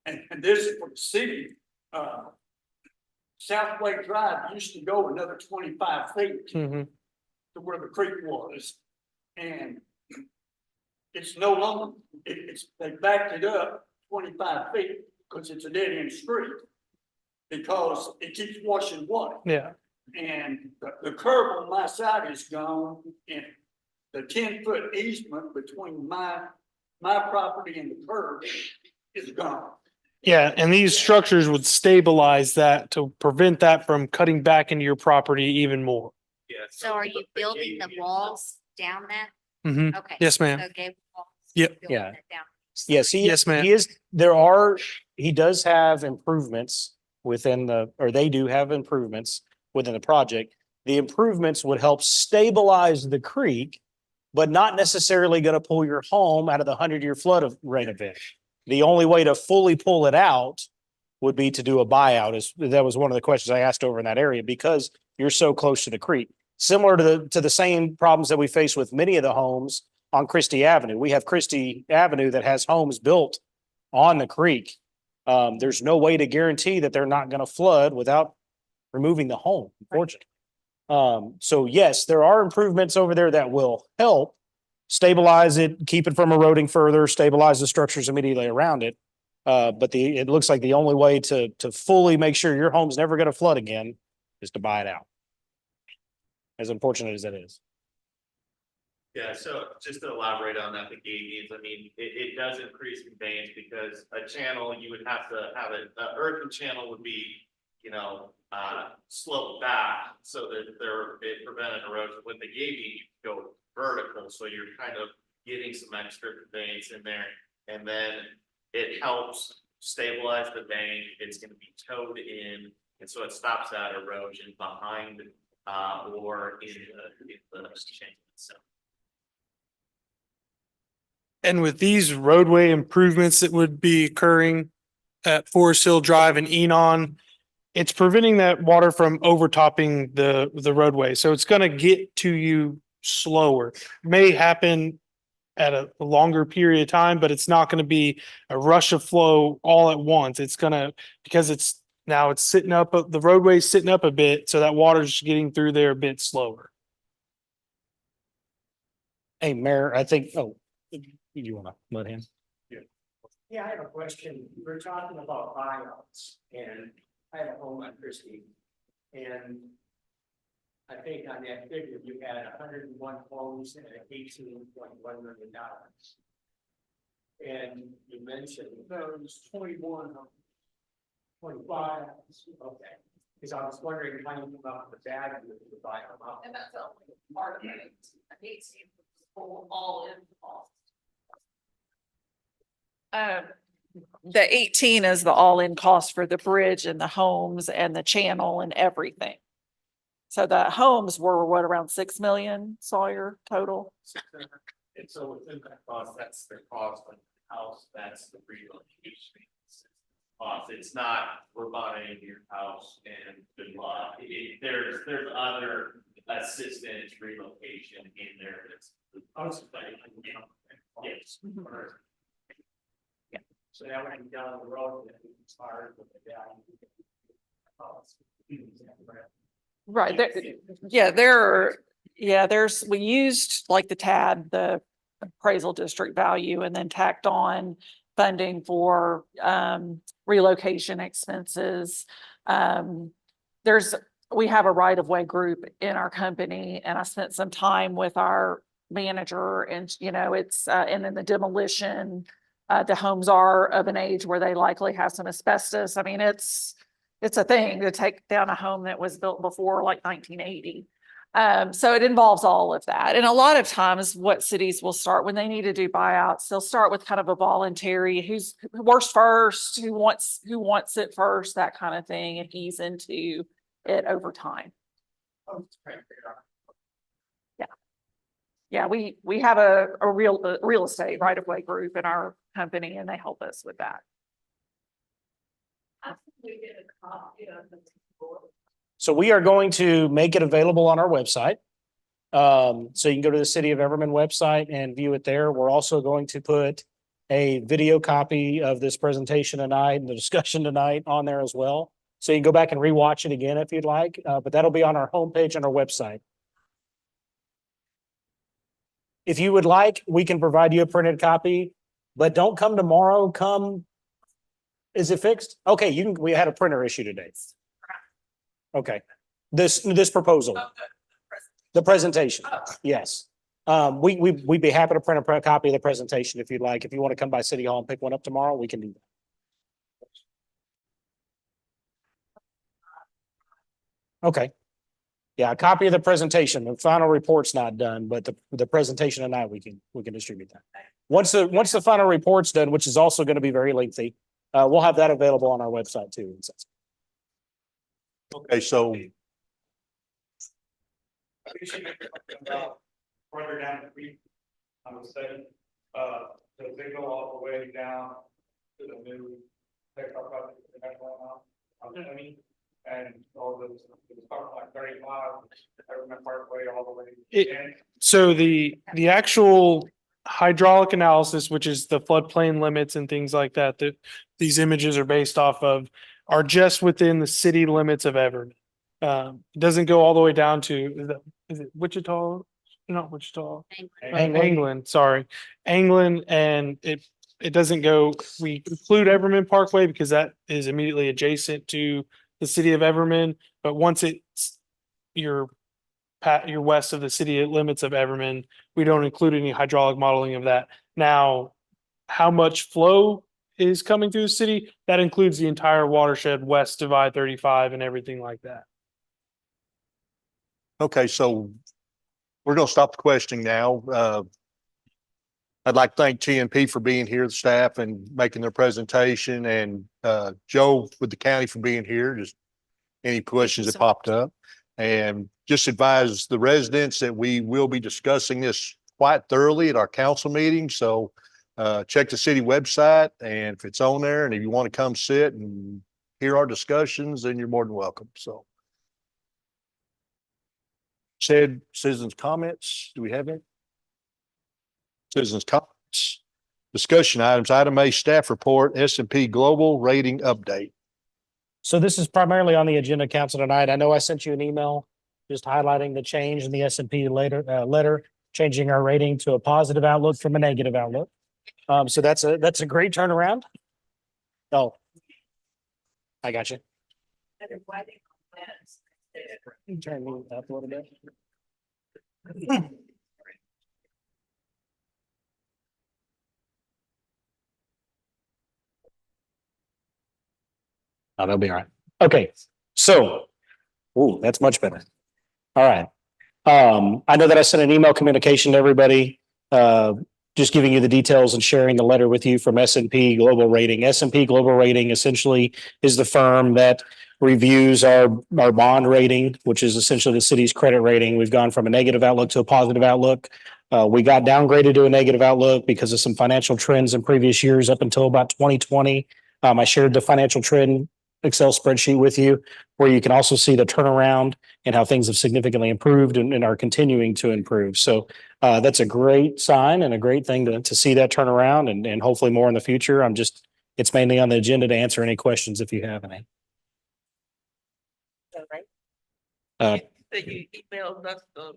and this is for the city, Southway Drive used to go another 25 feet Mhm. to where the creek was. And it's no longer, they backed it up 25 feet because it's a dead end street. Because it keeps washing water. Yeah. And the curb on my side is gone and the 10-foot easement between my property and the curb is gone. Yeah, and these structures would stabilize that to prevent that from cutting back into your property even more. So are you building the walls down that? Mhm. Okay. Yes, ma'am. So gable walls, Yep. building Yeah. it down. Yes, Yes, ma'am. he does have improvements within or they do have improvements within the project. The improvements would help stabilize the creek, but not necessarily going to pull your home out of the 100-year flood of rate event. The only way to fully pull it out would be to do a buyout. That was one of the questions I asked over in that area because you're so close to the creek. Similar to the same problems that we face with many of the homes on Christie Avenue. We have Christie Avenue that has homes built on the creek. There's no way to guarantee that they're not going to flood without removing the home, unfortunately. So yes, there are improvements over there that will help stabilize it, keep it from eroding further, stabilize the structures immediately around it. But it looks like the only way to fully make sure your home's never going to flood again is to buy it out. As unfortunate as it is. Yeah, so just to elaborate on that, the gate needs, I mean, it does increase conveyance because a channel, you would have to have an earthen channel would be, sloped back so that it prevented erosion. With the gate, you go vertical, so you're kind of getting some extra conveyance in there. And then it helps stabilize the bank. It's going to be towed in, and so it stops that erosion behind or in the chain itself. And with these roadway improvements that would be occurring at Forest Hill Drive and Enon, it's preventing that water from overtopping the roadway. So it's going to get to you slower. May happen at a longer period of time, but it's not going to be a rush of flow all at once. It's going to, because it's sitting up, the roadway's sitting up a bit, so that water's getting through there a bit slower. Hey, Mayor, I think, you want to let him? Yeah, I have a question. We're talking about buyouts and I have a home on Christie. And I think on that figure, you had 101 homes and $18.1 million. And you mentioned those 21, 25, okay. Because I was wondering how you come up with the value of the buyout amount. And that's only part of it. I hate seeing the full all in cost. The 18 is the all-in cost for the bridge and the homes and the channel and everything. So the homes were what, around 6 million, Sawyer, total? And so within that cost, that's the cost of the house, that's the relocation cost. It's not we're buying your house and good luck. There's other assistance relocation in there that's. Yes. So that when you down the road, it's hard with the value. Right, we used like the TAD, the appraisal district value, and then tacked on funding for relocation expenses. We have a right-of-way group in our company, and I spent some time with our manager, and and then the demolition. The homes are of an age where they likely have some asbestos. I mean, it's a thing to take down a home that was built before like 1980. So it involves all of that. And a lot of times what cities will start when they need to do buyouts, they'll start with kind of a voluntary, who's works first, who wants it first, that kind of thing, and ease into it over time. Yeah, we have a real estate right-of-way group in our company, and they help us with that. So we are going to make it available on our website. So you can go to the City of Everman website and view it there. We're also going to put a video copy of this presentation tonight and the discussion tonight on there as well. So you can go back and rewatch it again if you'd like, but that'll be on our homepage on our website. If you would like, we can provide you a printed copy, but don't come tomorrow, come. Is it fixed? Okay, you can, we had a printer issue today. Okay, this proposal. The presentation, yes. We'd be happy to print a copy of the presentation if you'd like. If you want to come by City Hall and pick one up tomorrow, we can do that. Okay. Yeah, a copy of the presentation. The final report's not done, but the presentation tonight, we can distribute that. Once the final report's done, which is also going to be very lengthy, we'll have that available on our website too. Okay, so Further down the creek, on the study, does they go all the way down to the new pickup project that I want on 20? And all those, it's about like 35, Everman Parkway all the way. in. So the actual hydraulic analysis, which is the floodplain limits and things like that, that these images are based off of, are just within the city limits of Everman. It doesn't go all the way down to, is it Wichita? Not Wichita. Anglin, sorry. Anglin, and it doesn't go, we include Everman Parkway because that is immediately adjacent to the city of Everman, but once you're west of the city limits of Everman, we don't include any hydraulic modeling of that. Now, how much flow is coming through the city? That includes the entire watershed west of I-35 and everything like that. okay, so we're gonna stop the questioning now. I'd like to thank TNP for being here, the staff, and making their presentation, and Joe with the county for being here. Just any questions that popped up, and just advise the residents that we will be discussing this quite thoroughly at our council meeting. So check the city website, and if it's on there, and if you want to come sit and hear our discussions, then you're more than welcome. So. Said citizens' comments. Do we have any? Citizens' comments. Discussion items. Item A, staff report, S&P Global Rating Update. So this is primarily on the agenda, council, tonight. I know I sent you an email just highlighting the change in the S&P letter, changing our rating to a positive outlook from a negative outlook. So that's a great turnaround. Oh, I got you. Turn me up a little bit. Oh, that'll be all right. Okay, so, ooh, that's much better. All right. I know that I sent an email communication to everybody, just giving you the details and sharing the letter with you from S&P Global Rating. S&P Global Rating essentially is the firm that reviews our bond rating, which is essentially the city's credit rating. We've gone from a negative outlook to a positive outlook. We got downgraded to a negative outlook because of some financial trends in previous years up until about 2020. I shared the financial trend Excel spreadsheet with you, where you can also see the turnaround and how things have significantly improved and are continuing to improve. So that's a great sign and a great thing to see that turnaround, and hopefully more in the future. It's mainly on the agenda to answer any questions if you have any. So you emailed us the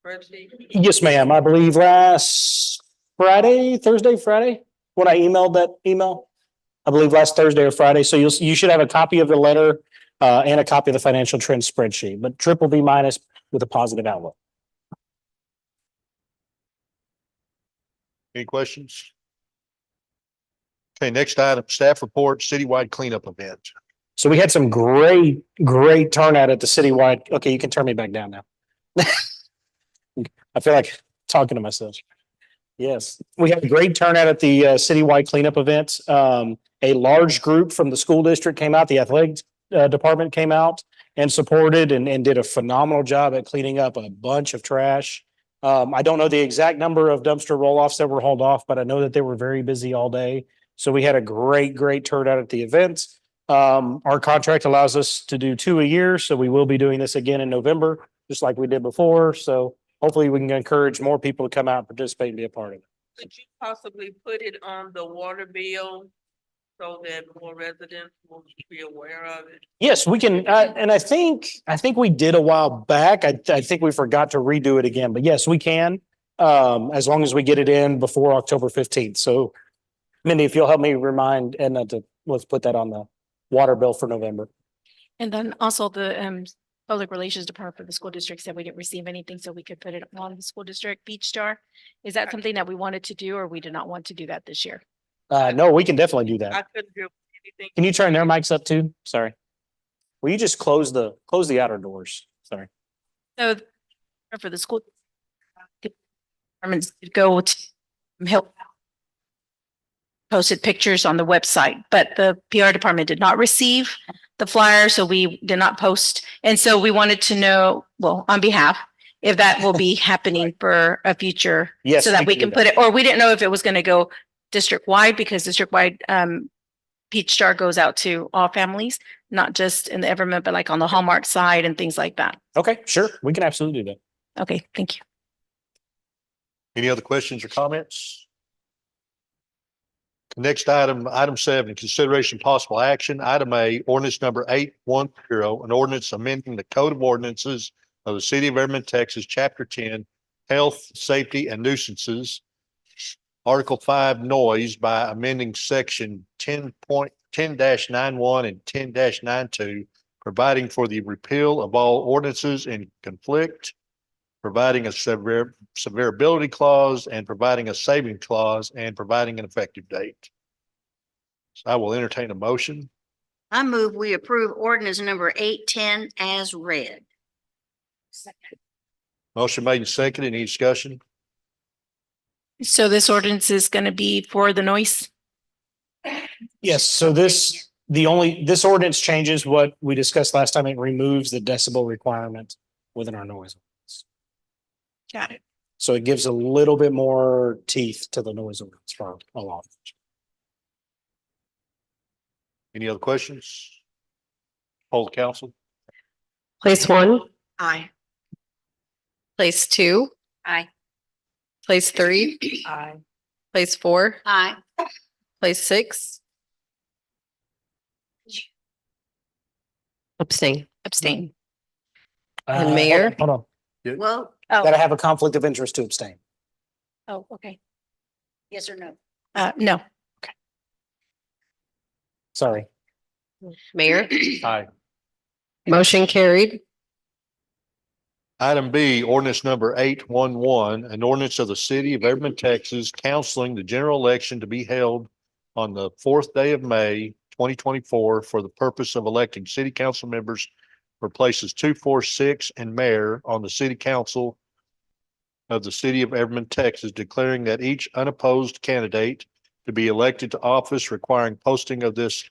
spreadsheet? Yes, ma'am. I believe last Thursday, Friday, when I emailed that email. I believe last Thursday or Friday. So you should have a copy of the letter and a copy of the financial trend spreadsheet, but BBB minus with a positive outlook. Any questions? Okay, next item, staff report, citywide cleanup event. So we had some great turnout at the citywide. Okay, you can turn me back down now. I feel like talking to myself. Yes, we had a great turnout at the citywide cleanup event. A large group from the school district came out, the athletic department came out and supported and did a phenomenal job at cleaning up a bunch of trash. I don't know the exact number of dumpster roll-offs that were hauled off, but I know that they were very busy all day. So we had a great turnout at the event. Our contract allows us to do 2 a year, so we will be doing this again in November, just like we did before. So hopefully we can encourage more people to come out and participate and be a part of it. Could you possibly put it on the water bill so that more residents will be aware of it? Yes, we can, and I think we did a while back. I think we forgot to redo it again, but yes, we can. As long as we get it in before October 15th. So Mindy, if you'll help me remind Edna to, let's put that on the water bill for November. And then also the Public Relations Department for the school district said we didn't receive anything, so we could put it on the school district beach star. Is that something that we wanted to do, or we did not want to do that this year? No, we can definitely do I that. couldn't hear anything. Can you turn their mics up too? Sorry. Will you just close the outer doors? Sorry. So for the school departments to go to help posted pictures on the website, but the PR department did not receive the flyer, so we did not post. And so we wanted to know, well, on behalf, if that will be happening for a future. Yes, So that we do can put it, or we didn't know if it was going to go district wide, because district wide Peach Star goes out to all families, not just in the Everman, but like on the Hallmark side and things like that. Okay, sure. We can absolutely do that. Okay, thank you. Any other questions or comments? Next item, item 7, consideration possible action. Item A, ordinance number 810, an ordinance amending the Code of Ordinances of the City of Everman, Texas, Chapter 10, Health, Safety, and Nuisances, Article 5, Noise, by amending Section 10.10-91 and 10-92, providing for the repeal of all ordinances in conflict, providing a severability clause, and providing a saving clause, and providing an effective date. So I will entertain a motion. I move we approve ordinance number 810 as read. Motion made and seconded. Any discussion? So this ordinance is going to be for the noise? Yes, so this ordinance changes what we discussed last time. It removes the decibel requirement within our noise. Got it. So it gives a little bit more teeth to the noise ordinance for a lot. Any other questions? Poll the council. Place 1, Aye. place 2, Aye. place 3, Aye. place 4, Aye. place 6. Abstain. Abstain. And Mayor? Hold on. Well, That I have a conflict of interest to abstain. Oh, okay. yes or no? No. Sorry. Mayor? Aye. Motion carried. Item B, ordinance number 811, an ordinance of the City of Everman, Texas, counseling the general election to be held on the 4th day of May, 2024, for the purpose of electing city council members for places 2, 4, 6, and mayor on the city council of the City of Everman, Texas, declaring that each unopposed candidate to be elected to office, requiring posting of this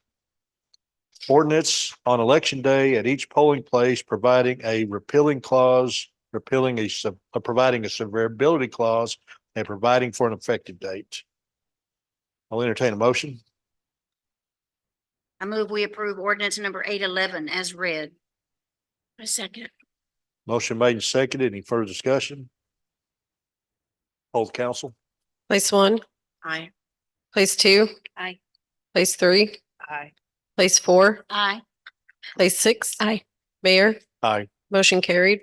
ordinance on election day at each polling place, providing a repealing clause, providing a severability clause, and providing for an effective date. I'll entertain a motion. I move we approve ordinance number 811 as read. A second. Motion made and seconded. Any further discussion? Hold council. Place 1, Aye. place 2, Aye. place 3, Aye. place 4, Aye. place 6. Aye. Mayor? Aye. Motion carried.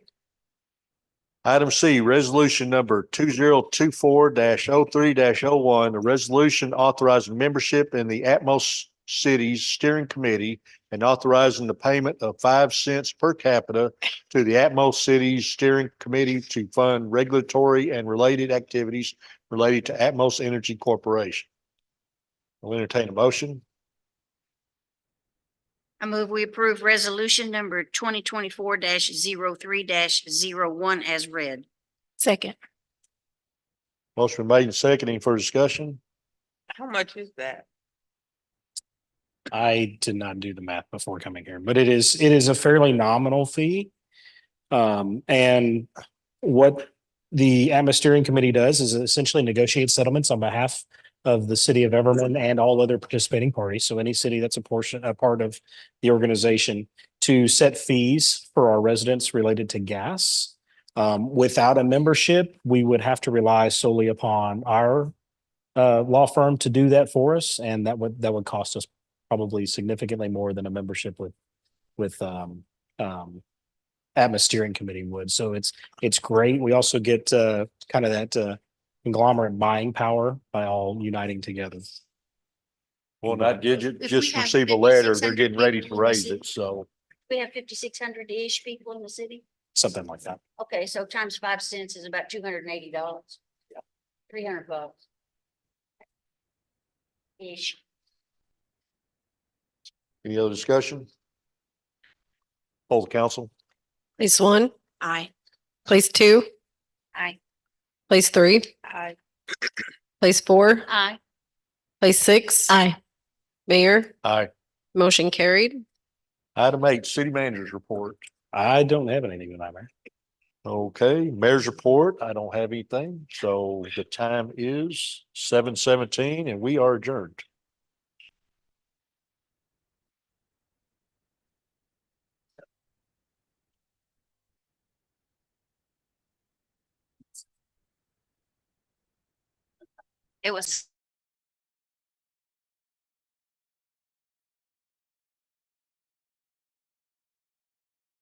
Item C, resolution number 2024-03-01, a resolution authorizing membership in the Atmos Cities Steering Committee and authorizing the payment of 5 cents per capita to the Atmos Cities Steering Committee to fund regulatory and related activities related to Atmos Energy Corporation. I'll entertain a motion. I move we approve resolution number 2024-03-01 as read. Second. Motion made and seconded. Any further discussion? How much is that? I did not do the math before coming here, but it is a fairly nominal fee. And what the Atmos Steering Committee does is essentially negotiate settlements on behalf of the city of Everman and all other participating parties. So any city that's a part of the organization, to set fees for our residents related to gas. Without a membership, we would have to rely solely upon our law firm to do that for us, and that would cost us probably significantly more than a membership with Atmos Steering Committee would. So it's great. We also get kind of that conglomerate buying power by all uniting together. Well, not did you If we just have receive a letter, they're 5,600 getting ready to people in the raise city. it, so. We have 5,600-ish people in the city. Something like that. Okay, so times 5 cents is about $280. $300. Ish. Any other discussion? Poll the council. Place one, Aye. place two, Aye. place three, Aye. place four, Aye. place six. Aye. Mayor, Aye. motion carried. Item 8, city managers report. I don't have anything tonight, Mayor. Okay, mayor's report. I don't have anything. So the time is 7:17 and we are adjourned. It was